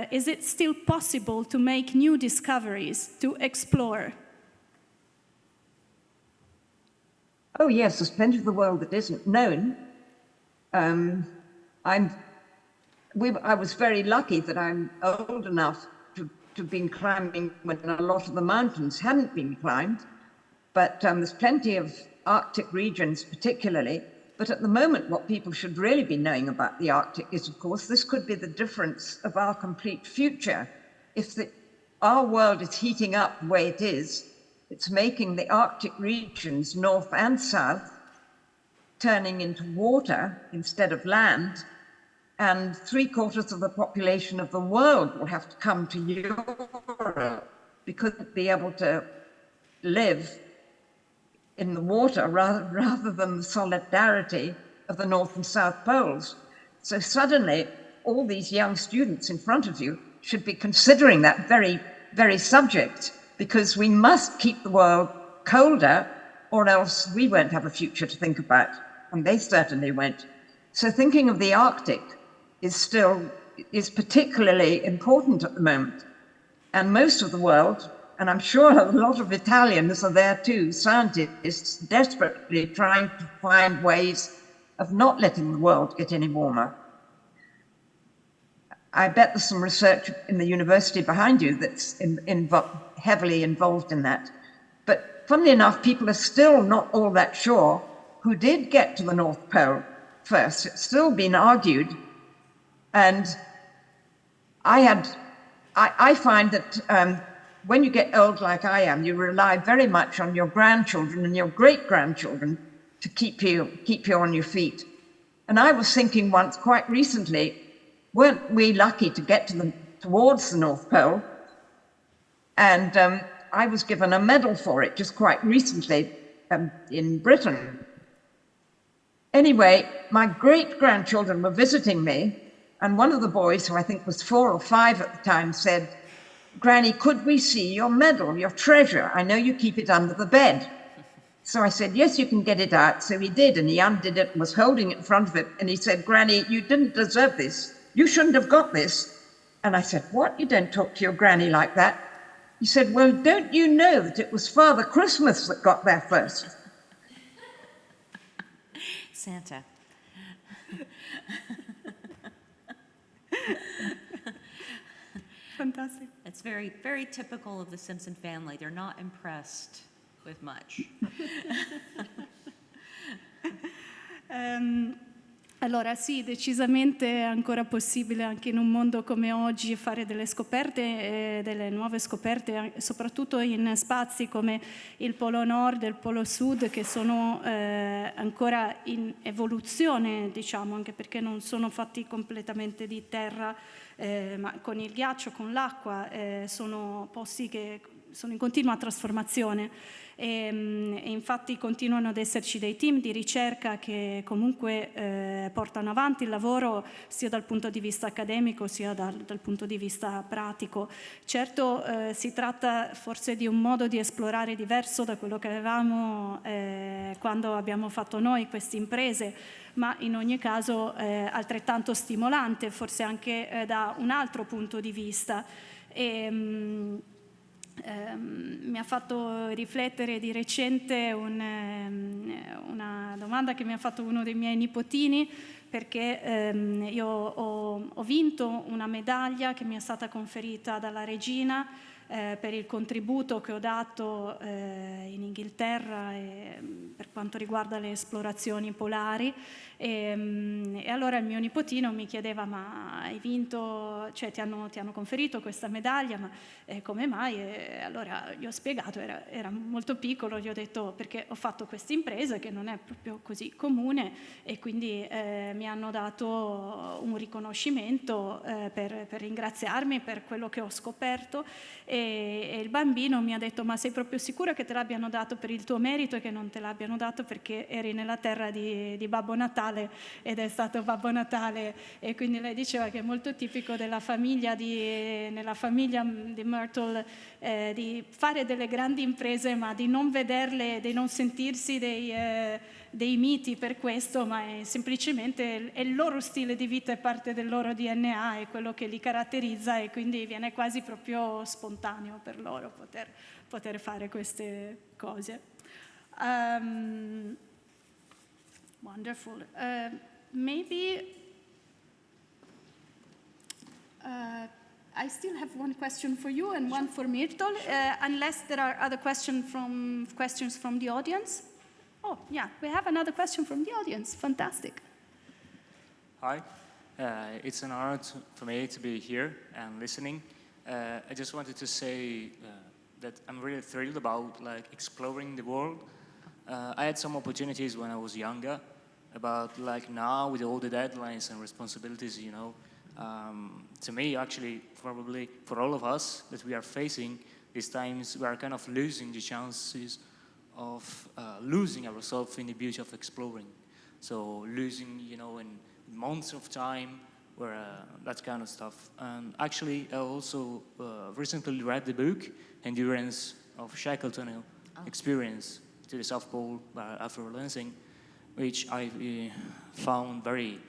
is it still possible to make new discoveries, to explore? Oh yes, there's plenty of the world that isn't known. I was very lucky that I'm old enough to have been climbing when a lot of the mountains hadn't been climbed, but there's plenty of Arctic regions particularly. But at the moment, what people should really be knowing about the Arctic is, of course, this could be the difference of our complete future. If our world is heating up the way it is, it's making the Arctic regions, north and south, turning into water instead of land, and 3/4 of the population of the world will have to come to Europe because they'll be able to live in the water rather than the solidarity of the North and South poles. So suddenly, all these young students in front of you should be considering that very, very subject, because we must keep the world colder or else we won't have a future to think about, and they certainly won't. So thinking of the Arctic is particularly important at the moment. And most of the world, and I'm sure a lot of Italians are there too, scientists desperately trying to find ways of not letting the world get any warmer. I bet there's some research in the university behind you that's heavily involved in that. But funnily enough, people are still not all that sure who did get to the North Pole first. It's still been argued. And I find that when you get old like I am, you rely very much on your grandchildren and your great-grandchildren to keep you on your feet. And I was thinking once, quite recently, weren't we lucky to get towards the North Pole? And I was given a medal for it just quite recently in Britain. Anyway, my great-grandchildren were visiting me, and one of the boys, who I think was 4 or 5 at the time, said, "Granny, could we see your medal, your treasure? I know you keep it under the bed." So I said, yes, you can get it out. So he did, and he undid it and was holding it in front of it. And he said, Granny, you didn't deserve this. You shouldn't have got this. And I said, what? You don't talk to your granny like that. He said, well, don't you know that it was Father Christmas that got there first? Santa. Fantastic. It's very, very typical of the Simpson family. They're not impressed with much. Allora sì, decisamente è ancora possibile anche in un mondo come oggi fare delle scoperte, delle nuove scoperte, soprattutto in spazi come il Polo Nord e il Polo Sud, che sono ancora in evoluzione, diciamo, anche perché non sono fatti completamente di terra, ma con il ghiaccio, con l'acqua, sono posti che sono in continua trasformazione. E infatti continuano ad esserci dei team di ricerca che comunque portano avanti il lavoro sia dal punto di vista accademico sia dal punto di vista pratico. Certo si tratta forse di un modo di esplorare diverso da quello che avevamo quando abbiamo fatto noi queste imprese, ma in ogni caso altrettanto stimolante, forse anche da un altro punto di vista. Mi ha fatto riflettere di recente una domanda che mi ha fatto uno dei miei nipotini, perché io ho vinto una medaglia che mi è stata conferita dalla regina per il contributo che ho dato in Inghilterra per quanto riguarda le esplorazioni polari. E allora il mio nipotino mi chiedeva: ma hai vinto, cioè ti hanno conferito questa medaglia, ma come mai? E allora gli ho spiegato, era molto piccolo, gli ho detto perché ho fatto questa impresa che non è proprio così comune e quindi mi hanno dato un riconoscimento per ringraziarmi per quello che ho scoperto, e il bambino mi ha detto: ma sei proprio sicura che te l'abbiano dato per il tuo merito e che non te l'abbiano dato perché eri nella terra di Babbo Natale ed è stato Babbo Natale? E quindi lei diceva che è molto tipico della famiglia nella famiglia di Myrtle di fare delle grandi imprese ma di non vederle, di non sentirsi dei miti per questo, ma è semplicemente è il loro stile di vita, è parte del loro DNA, è quello che li caratterizza e quindi viene quasi proprio spontaneo per loro poter fare queste cose. Wonderful. Maybe I still have one question for you and one for Myrtle, unless there are other questions from the audience. Oh, yeah, we have another question from the audience. Fantastic. Hi, it's an honor for me to be here and listening. I just wanted to say that I'm really thrilled about exploring the world. I had some opportunities when I was younger, but now with all the deadlines and responsibilities, to me, actually, probably for all of us that we are facing these times, we are kind of losing the chances of losing ourselves in the beauty of exploring. So losing, in months of time, or that kind of stuff. And actually, I also recently read the book Endurance of Shackleton Experience to the South Pole by Afro Lansing, which I found very,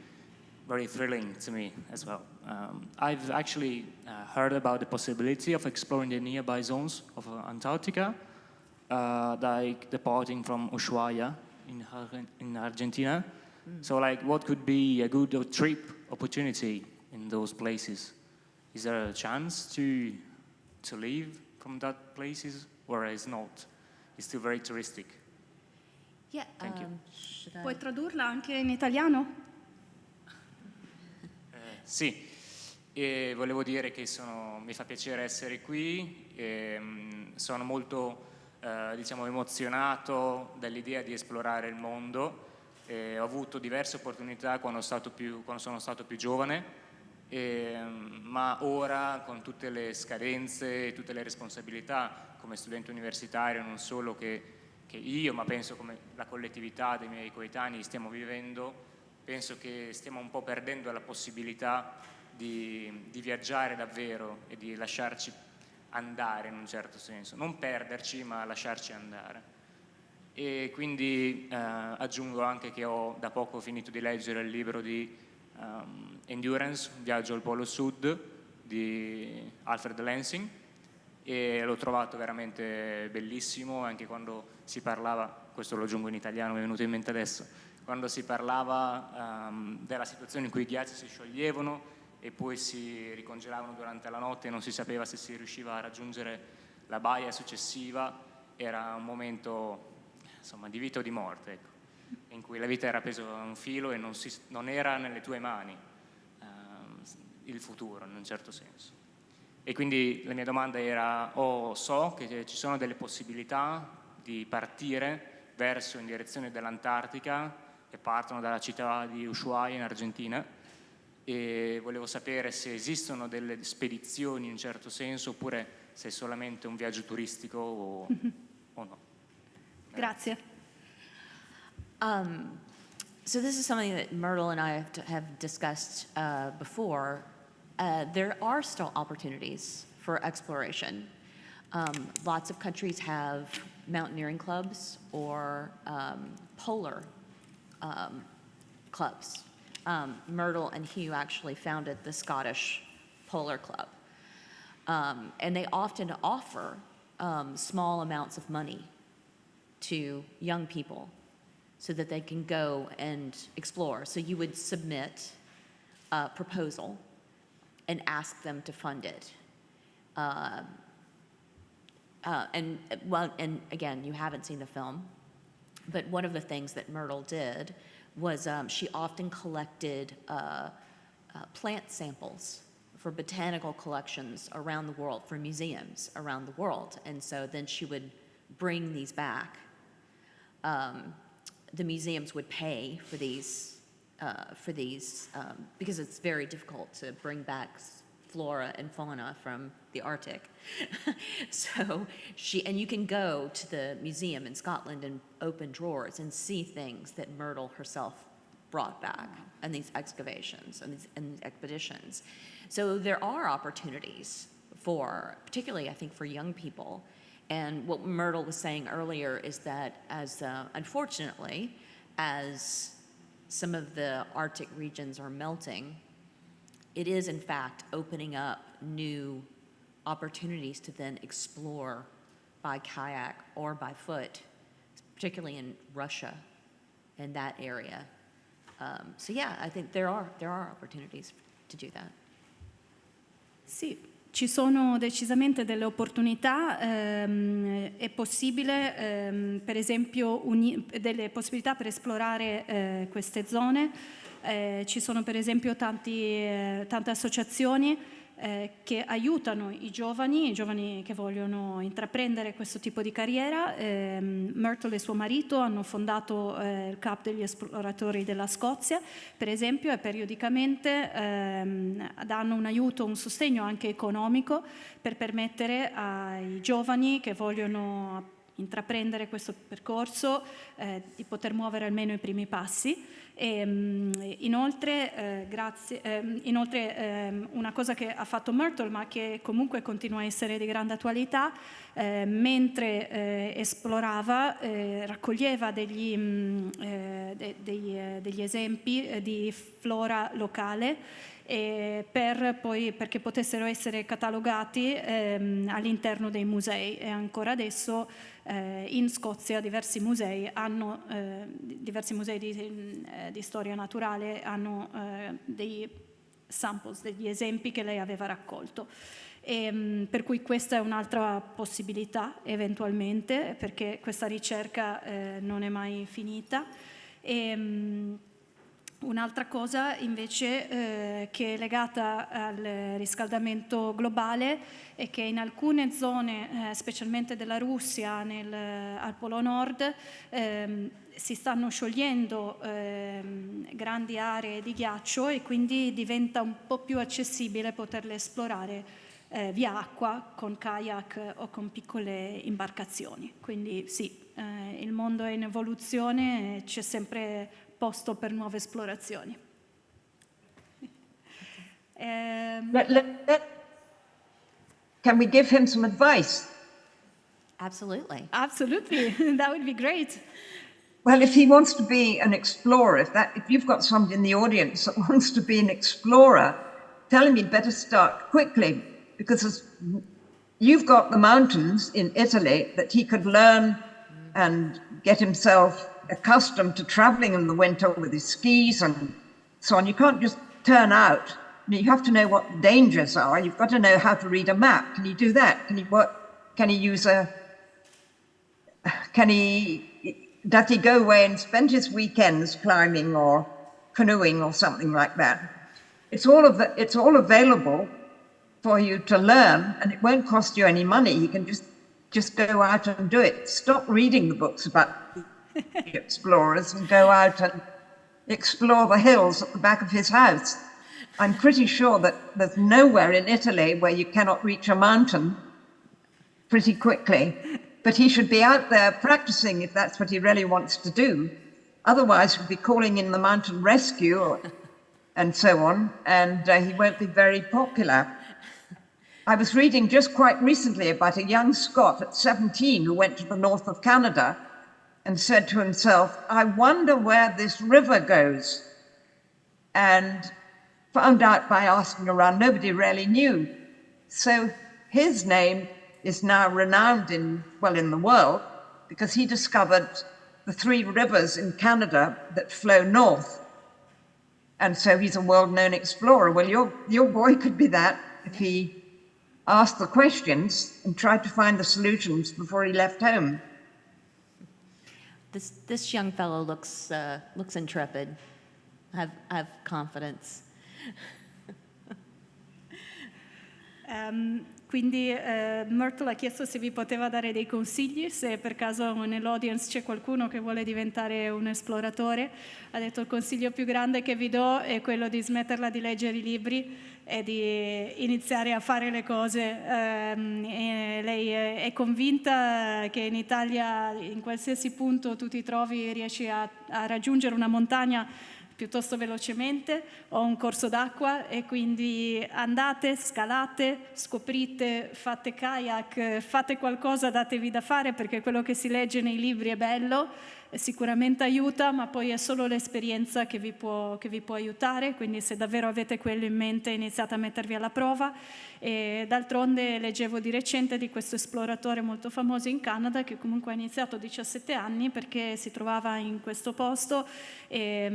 very thrilling to me as well. I've actually heard about the possibility of exploring the nearby zones of Antarctica, like departing from Ushuaia in Argentina. So what could be a good trip opportunity in those places? Is there a chance to leave from that places, or is not? It's still very touristic. Yeah, Thank you. Puoi tradurla anche in italiano? Sì, e volevo dire che mi fa piacere essere qui, sono molto emozionato dall'idea di esplorare il mondo. Ho avuto diverse opportunità quando sono stato più giovane, ma ora con tutte le scadenze e tutte le responsabilità come studente universitario, non solo che io, ma penso come la collettività dei miei coetanei stiamo vivendo, penso che stiamo un po' perdendo la possibilità di viaggiare davvero e di lasciarci andare in un certo senso, non perderci ma lasciarci andare. E quindi aggiungo anche che ho da poco finito di leggere il libro di Endurance, un viaggio al Polo Sud di Alfred Lansing, e l'ho trovato veramente bellissimo, anche quando si parlava, questo lo aggiungo in italiano, mi è venuto in mente adesso, quando si parlava della situazione in cui i ghiacci si scioglievano e poi si ricongelavano durante la notte e non si sapeva se si riusciva a raggiungere la baia successiva. Era un momento, insomma, di vita o di morte, ecco, in cui la vita era appesa a un filo e non era nelle tue mani il futuro, in un certo senso. E quindi la mia domanda era, so che ci sono delle possibilità di partire verso in direzione dell'Antartica, che partono dalla città di Ushuaia in Argentina, e volevo sapere se esistono delle spedizioni in un certo senso, oppure se è solamente un viaggio turistico o no. Grazie. So this is something that Myrtle and I have discussed before. There are still opportunities for exploration. Lots of countries have mountaineering clubs or polar clubs. Myrtle and Hugh actually founded the Scottish Polar Club. And they often offer small amounts of money to young people so that they can go and explore. So you would submit a proposal and ask them to fund it. And again, you haven't seen the film, but one of the things that Myrtle did was she often collected plant samples for botanical collections around the world, for museums around the world. And so then she would bring these back. The museums would pay for these because it's very difficult to bring back flora and fauna from the Arctic. So and you can go to the museum in Scotland and open drawers and see things that Myrtle herself brought back in these excavations and these expeditions. So there are opportunities for, particularly I think for young people. And what Myrtle was saying earlier is that unfortunately, as some of the Arctic regions are melting, it is in fact opening up new opportunities to then explore by kayak or by foot, particularly in Russia and that area. So yeah, I think there are opportunities to do that. Sì, ci sono decisamente delle opportunità, è possibile, per esempio, delle possibilità per esplorare queste zone. Ci sono per esempio tante associazioni che aiutano i giovani che vogliono intraprendere questo tipo di carriera. Myrtle e suo marito hanno fondato il Club degli esploratori della Scozia, per esempio, e periodicamente danno un aiuto, un sostegno anche economico per permettere ai giovani che vogliono intraprendere questo percorso di poter muovere almeno i primi passi. Inoltre una cosa che ha fatto Myrtle, ma che comunque continua a essere di grande attualità, mentre esplorava, raccoglieva degli esempi di flora locale perché potessero essere catalogati all'interno dei musei. E ancora adesso in Scozia diversi musei di storia naturale hanno dei samples, degli esempi che lei aveva raccolto. Per cui questa è un'altra possibilità eventualmente, perché questa ricerca non è mai finita. Un'altra cosa invece che è legata al riscaldamento globale è che in alcune zone, specialmente della Russia, al Polo Nord, si stanno sciogliendo grandi aree di ghiaccio e quindi diventa un po' più accessibile poterle esplorare via acqua con kayak o con piccole imbarcazioni. Quindi sì, il mondo è in evoluzione e c'è sempre posto per nuove esplorazioni. Can we give him some advice? Absolutely. Absolutely, that would be great. Well, if he wants to be an explorer, if you've got somebody in the audience that wants to be an explorer, tell him he'd better start quickly, because you've got the mountains in Italy that he could learn and get himself accustomed to traveling in the winter with his skis and so on. You can't just turn out. You have to know what the dangers are. You've got to know how to read a map. Can he do that? Does he go away and spend his weekends climbing or canoeing or something like that? It's all available for you to learn, and it won't cost you any money. You can just go out and do it. Stop reading the books about explorers and go out and explore the hills at the back of his house. I'm pretty sure that there's nowhere in Italy where you cannot reach a mountain pretty quickly. But he should be out there practicing if that's what he really wants to do. Otherwise, he'll be calling in the mountain rescue and so on, and he won't be very popular. I was reading just quite recently about a young Scot at 17 who went to the north of Canada and said to himself, I wonder where this river goes. And found out by asking around, nobody really knew. So his name is now renowned in the world, because he discovered the 3 rivers in Canada that flow north. And so he's a world-known explorer. Well, your boy could be that if he asked the questions and tried to find the solutions before he left home. This young fellow looks intrepid. I have confidence. Quindi Myrtle ha chiesto se vi poteva dare dei consigli, se per caso nell'audience c'è qualcuno che vuole diventare un esploratore. Ha detto il consiglio più grande che vi do è quello di smetterla di leggere i libri e di iniziare a fare le cose. E lei è convinta che in Italia, in qualsiasi punto tu ti trovi, riesci a raggiungere una montagna piuttosto velocemente, o un corso d'acqua, e quindi andate, scalate, scoprite, fate kayak, fate qualcosa, datevi da fare, perché quello che si legge nei libri è bello, sicuramente aiuta, ma poi è solo l'esperienza che vi può aiutare, quindi se davvero avete quello in mente iniziate a mettervi alla prova. E d'altronde leggevo di recente di questo esploratore molto famoso in Canada che comunque ha iniziato a 17 anni perché si trovava in questo posto che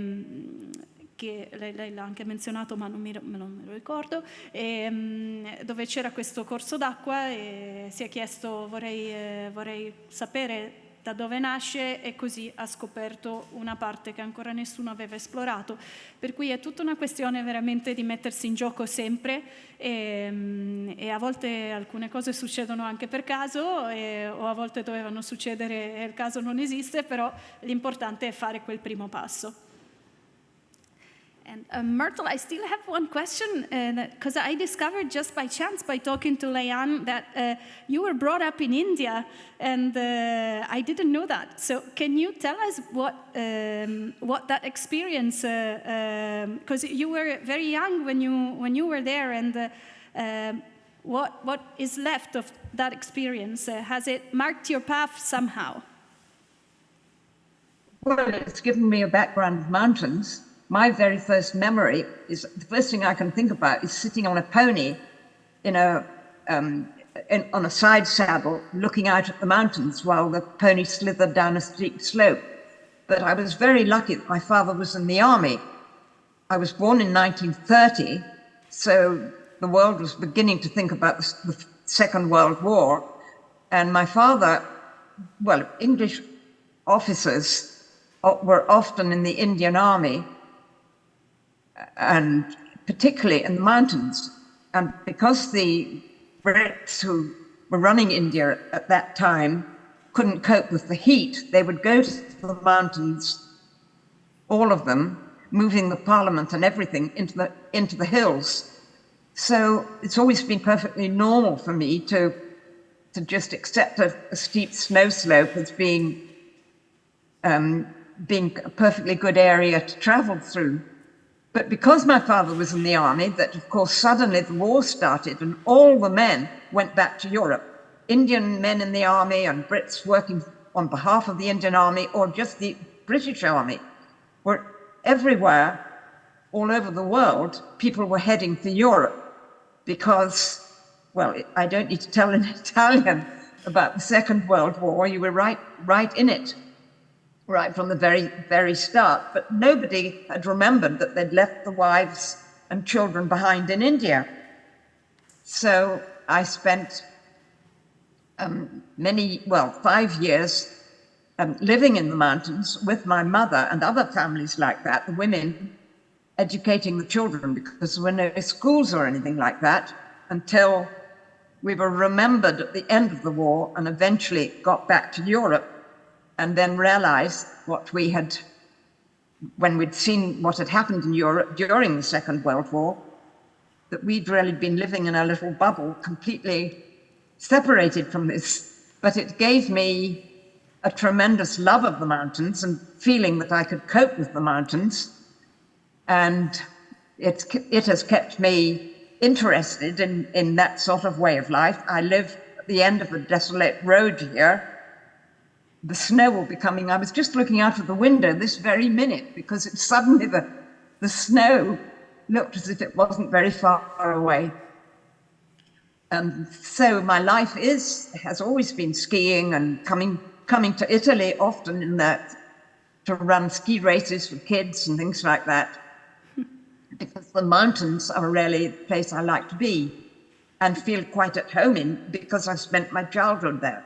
lei l'ha anche menzionato ma non me lo ricordo, dove c'era questo corso d'acqua e si è chiesto vorrei sapere da dove nasce, e così ha scoperto una parte che ancora nessuno aveva esplorato. Per cui è tutta una questione veramente di mettersi in gioco sempre, e a volte alcune cose succedono anche per caso, o a volte dovevano succedere e il caso non esiste, però l'importante è fare quel primo passo. And Myrtle, I still have one question, because I discovered just by chance by talking to Leanne that you were brought up in India, and I didn't know that. So can you tell us what that experience? Because you were very young when you were there, and what is left of that experience? Has it marked your path somehow? Well, it's given me a background of mountains. My very first memory is, the first thing I can think about is sitting on a pony on a side saddle, looking out at the mountains while the pony slithered down a steep slope. But I was very lucky that my father was in the army. I was born in 1930, so the world was beginning to think about the Second World War. And my father, English officers were often in the Indian Army, and particularly in the mountains. And because the Brits who were running India at that time couldn't cope with the heat, they would go to the mountains, all of them, moving the parliament and everything into the hills. So it's always been perfectly normal for me to just accept a steep snow slope as being a perfectly good area to travel through. But because my father was in the army, that of course suddenly the war started and all the men went back to Europe. Indian men in the army and Brits working on behalf of the Indian army, or just the British army, were everywhere, all over the world, people were heading for Europe because, well, I don't need to tell an Italian about the Second World War. You were right in it, right from the very, very start. But nobody had remembered that they'd left the wives and children behind in India. So I spent 5 years living in the mountains with my mother and other families like that, the women educating the children, because there were no schools or anything like that until we were remembered at the end of the war and eventually got back to Europe, and then realized when we'd seen what had happened in Europe during the Second World War, that we'd really been living in a little bubble, completely separated from this. But it gave me a tremendous love of the mountains and feeling that I could cope with the mountains. And it has kept me interested in that sort of way of life. I live at the end of a desolate road here. The snow will be coming. I was just looking out of the window this very minute because suddenly the snow looked as if it wasn't very far away. So my life has always been skiing and coming to Italy often to run ski races for kids and things like that. Because the mountains are really the place I like to be and feel quite at home in, because I spent my childhood there.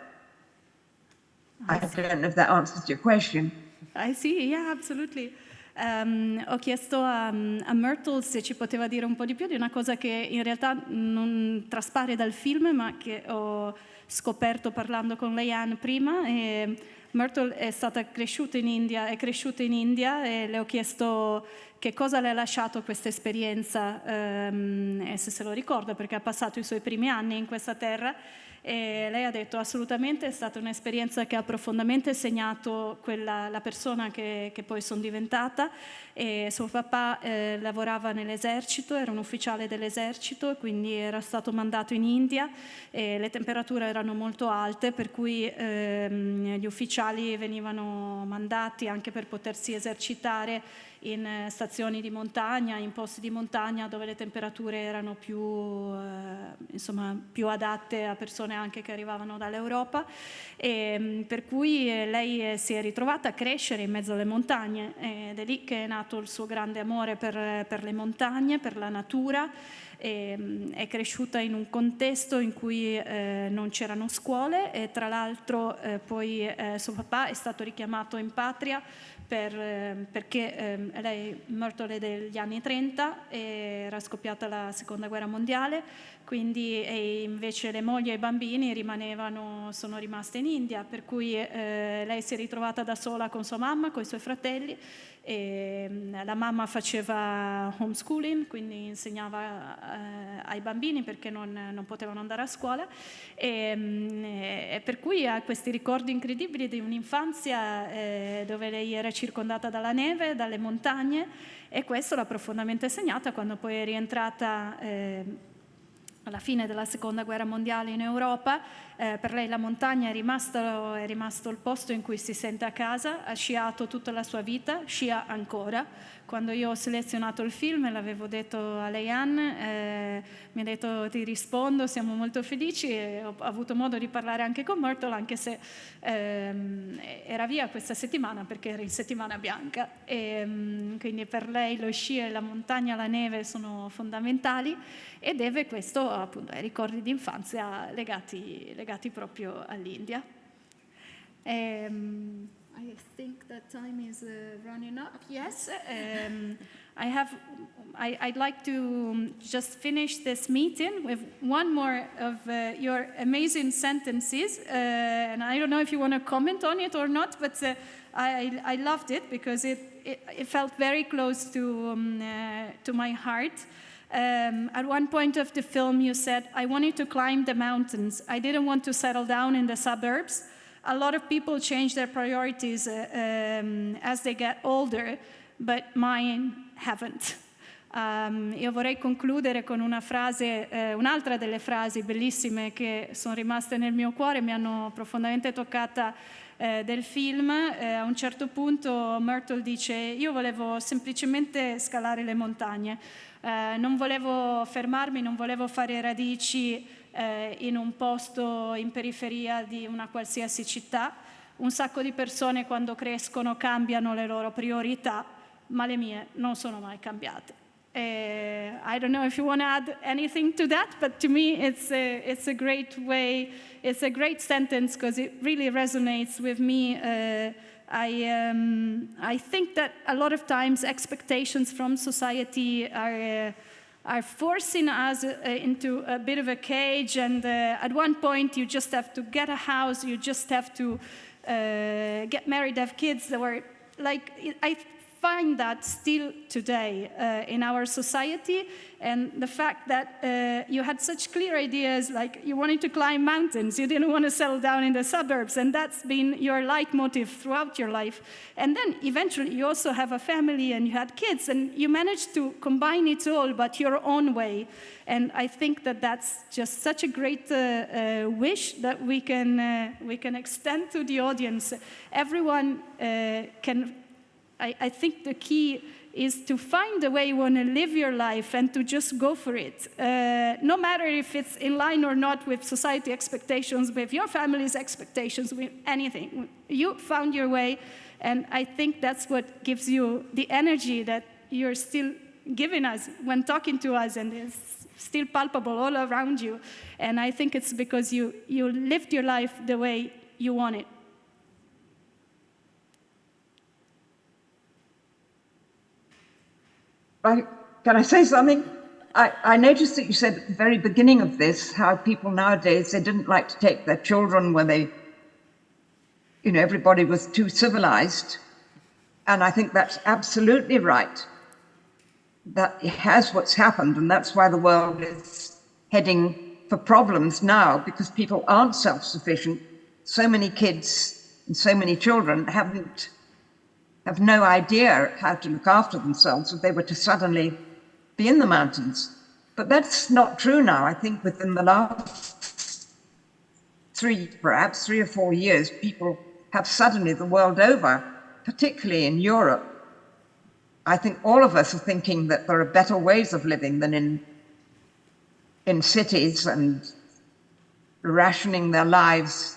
I don't know if that answers your question. I see, yeah, absolutely. Ho chiesto a Myrtle se ci poteva dire un po' di più di una cosa che in realtà non traspare dal film, ma che ho scoperto parlando con Leanne prima. E Myrtle è cresciuta in India e le ho chiesto che cosa le ha lasciato questa esperienza e se lo ricorda, perché ha passato i suoi primi anni in questa terra. E lei ha detto assolutamente è stata un'esperienza che ha profondamente segnato la persona che poi sono diventata. E suo papà lavorava nell'esercito, era un ufficiale dell'esercito, quindi era stato mandato in India e le temperature erano molto alte, per cui gli ufficiali venivano mandati anche per potersi esercitare in stazioni di montagna, in posti di montagna dove le temperature erano più adatte a persone anche che arrivavano dall'Europa, e per cui lei si è ritrovata a crescere in mezzo alle montagne ed è lì che è nato il suo grande amore per le montagne, per la natura. È cresciuta in un contesto in cui non c'erano scuole e tra l'altro poi suo papà è stato richiamato in patria perché Myrtle è degli anni 30 e era scoppiata la seconda guerra mondiale, quindi invece le mogli e i bambini sono rimaste in India, per cui lei si è ritrovata da sola con sua mamma, con i suoi fratelli. E la mamma faceva homeschooling, quindi insegnava ai bambini perché non potevano andare a scuola, e per cui ha questi ricordi incredibili di un'infanzia dove lei era circondata dalla neve, dalle montagne, e questo l'ha profondamente segnata quando poi è rientrata alla fine della seconda guerra mondiale in Europa. Per lei la montagna è rimasto il posto in cui si sente a casa, ha sciato tutta la sua vita, scia ancora. Quando io ho selezionato il film, l'avevo detto a Leanne, mi ha detto ti rispondo, siamo molto felici, e ho avuto modo di parlare anche con Myrtle, anche se era via questa settimana perché era in settimana bianca, e quindi per lei lo sci e la montagna, la neve sono fondamentali, e deve questo appunto ai ricordi di infanzia legati proprio all'India. I think that time is running up. Yes, I'd like to just finish this meeting with one more of your amazing sentences, and I don't know if you want to comment on it or not, but I loved it because it felt very close to my heart. At one point of the film, you said, "I wanted to climb the mountains. I didn't want to settle down in the suburbs. A lot of people change their priorities as they get older, but mine haven't. Io vorrei concludere con una frase, un'altra delle frasi bellissime che sono rimaste nel mio cuore, mi hanno profondamente toccata del film. A un certo punto Myrtle dice: io volevo semplicemente scalare le montagne, non volevo fermarmi, non volevo fare radici in un posto in periferia di una qualsiasi città. Un sacco di persone quando crescono cambiano le loro priorità, ma le mie non sono mai cambiate. I don't know if you want to add anything to that, but to me it's a great way, it's a great sentence because it really resonates with me. I think that a lot of times expectations from society are forcing us into a bit of a cage, and at one point you just have to get a house, you just have to get married, have kids. I find that still today in our society, and the fact that you had such clear ideas, like you wanted to climb mountains, you didn't want to settle down in the suburbs, and that's been your leitmotif throughout your life. And then eventually you also have a family and you had kids, and you managed to combine it all, but your own way. And I think that that's just such a great wish that we can extend to the audience. Everyone can. I think the key is to find the way you want to live your life and to just go for it. No matter if it's in line or not with society expectations, with your family's expectations, with anything. You found your way, and I think that's what gives you the energy that you're still giving us when talking to us, and it's still palpable all around you. And I think it's because you lived your life the way you want it. Can I say something? I noticed that you said at the very beginning of this how people nowadays, they didn't like to take their children when they, everybody was too civilized. And I think that's absolutely right. That has what's happened, and that's why the world is heading for problems now, because people aren't self-sufficient. So many kids and so many children have no idea how to look after themselves if they were to suddenly be in the mountains. But that's not true now. I think within the last 3 or 4 years, people have suddenly, the world over, particularly in Europe, I think all of us are thinking that there are better ways of living than in cities, and rationing their lives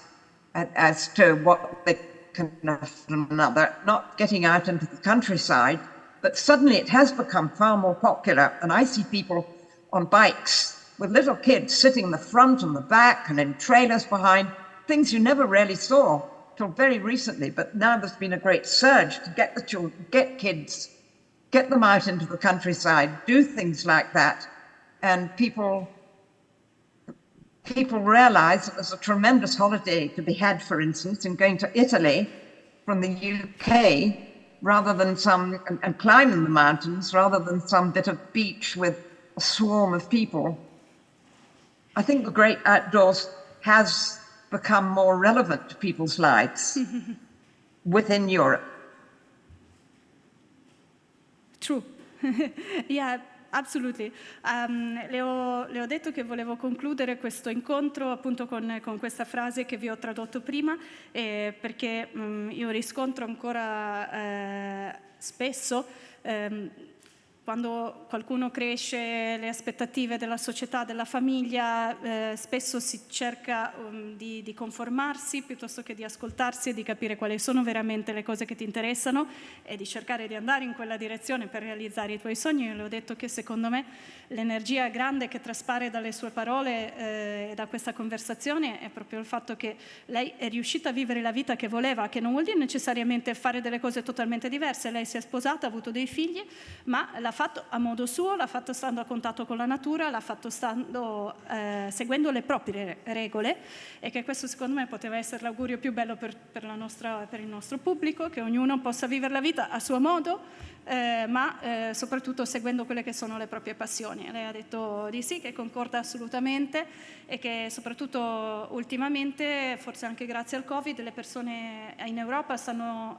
as to what they can afford another, not getting out into the countryside. But suddenly it has become far more popular, and I see people on bikes with little kids sitting in the front and the back and in trailers behind, things you never really saw till very recently. But now there's been a great surge to get the children, get kids, get them out into the countryside, do things like that. And people realize that there's a tremendous holiday to be had, for instance, in going to Italy from the UK, rather than and climbing the mountains, rather than some bit of beach with a swarm of people. I think the great outdoors has become more relevant to people's lives within Europe. True. Yeah. Absolutely. Le ho detto che volevo concludere questo incontro appunto con questa frase che vi ho tradotto prima, perché io riscontro ancora spesso quando qualcuno cresce, le aspettative della società, della famiglia, spesso si cerca di conformarsi piuttosto che di ascoltarsi e di capire quali sono veramente le cose che ti interessano e di cercare di andare in quella direzione per realizzare i tuoi sogni. Io le ho detto che secondo me l'energia grande che traspare dalle sue parole e da questa conversazione è proprio il fatto che lei è riuscita a vivere la vita che voleva, che non vuol dire necessariamente fare delle cose totalmente diverse. Lei si è sposata, ha avuto dei figli, ma l'ha fatto a modo suo, l'ha fatto stando a contatto con la natura, l'ha fatto seguendo le proprie regole, e che questo secondo me poteva essere l'augurio più bello per il nostro pubblico, che ognuno possa vivere la vita a suo modo, ma soprattutto seguendo quelle che sono le proprie passioni. Lei ha detto di sì, che concorda assolutamente e che soprattutto ultimamente, forse anche grazie al Covid, le persone in Europa stanno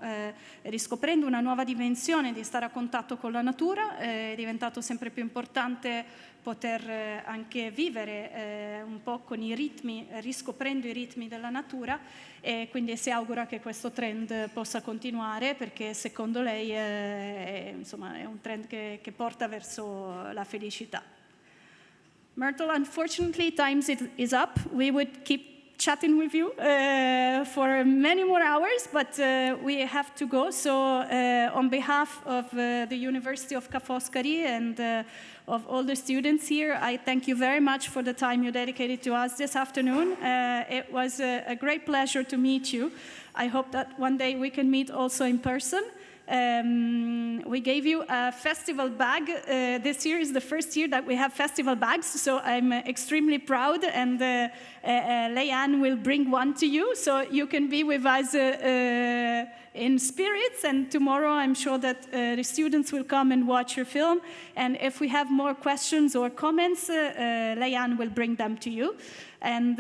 riscoprendo una nuova dimensione di stare a contatto con la natura. È diventato sempre più importante poter anche vivere un po' con i ritmi, riscoprendo i ritmi della natura, e quindi si augura che questo trend possa continuare, perché secondo lei è un trend che porta verso la felicità. Myrtle, unfortunately, time is up. We would keep chatting with you for many more hours, but we have to go. So on behalf of the University of Ca' Foscari and of all the students here, I thank you very much for the time you dedicated to us this afternoon. It was a great pleasure to meet you. I hope that one day we can meet also in person. We gave you a festival bag. This year is the first year that we have festival bags, so I'm extremely proud, and Leanne will bring one to you, so you can be with us in spirits, and tomorrow I'm sure that the students will come and watch your film, and if we have more questions or comments, Leanne will bring them to you. And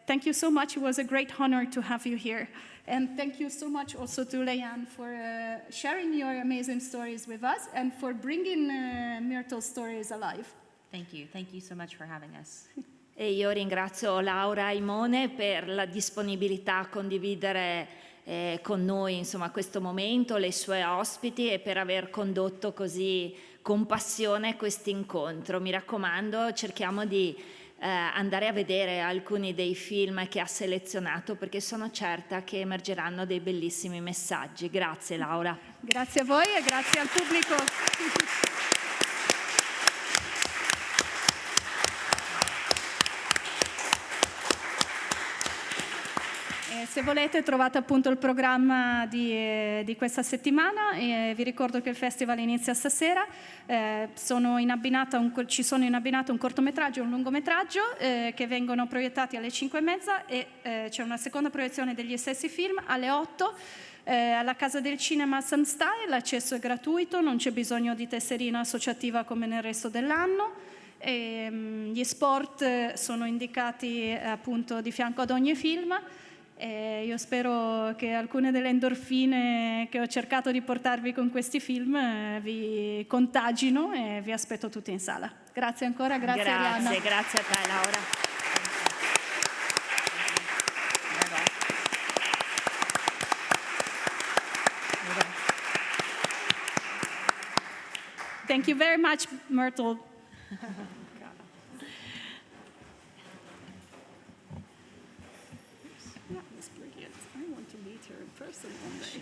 thank you so much. It was a great honor to have you here. And thank you so much also to Leanne for sharing your amazing stories with us and for bringing Myrtle's stories alive. Thank you. Thank you so much for having us. E io ringrazio Laura Aimone per la disponibilità a condividere con noi, insomma, questo momento, le sue ospiti, e per aver condotto così con passione questo incontro. Mi raccomando, cerchiamo di andare a vedere alcuni dei film che ha selezionato, perché sono certa che emergeranno dei bellissimi messaggi. Grazie Laura. Grazie a voi e grazie al pubblico. Se volete trovate appunto il programma di questa settimana, e vi ricordo che il festival inizia stasera. Ci sono in abbinato un cortometraggio e un lungometraggio che vengono proiettati alle 5:30, e c'è una seconda proiezione degli stessi film alle 8 alla Casa del Cinema Sun Style. L'accesso è gratuito, non c'è bisogno di tesserina associativa come nel resto dell'anno. Gli sport sono indicati appunto di fianco ad ogni film. Io spero che alcune delle endorfine che ho cercato di portarvi con questi film vi contagino, e vi aspetto tutti in sala. Grazie ancora, grazie Arianna. Grazie a te Laura. Thank you very much, Myrtle. That was brilliant. I want to meet her in person one day.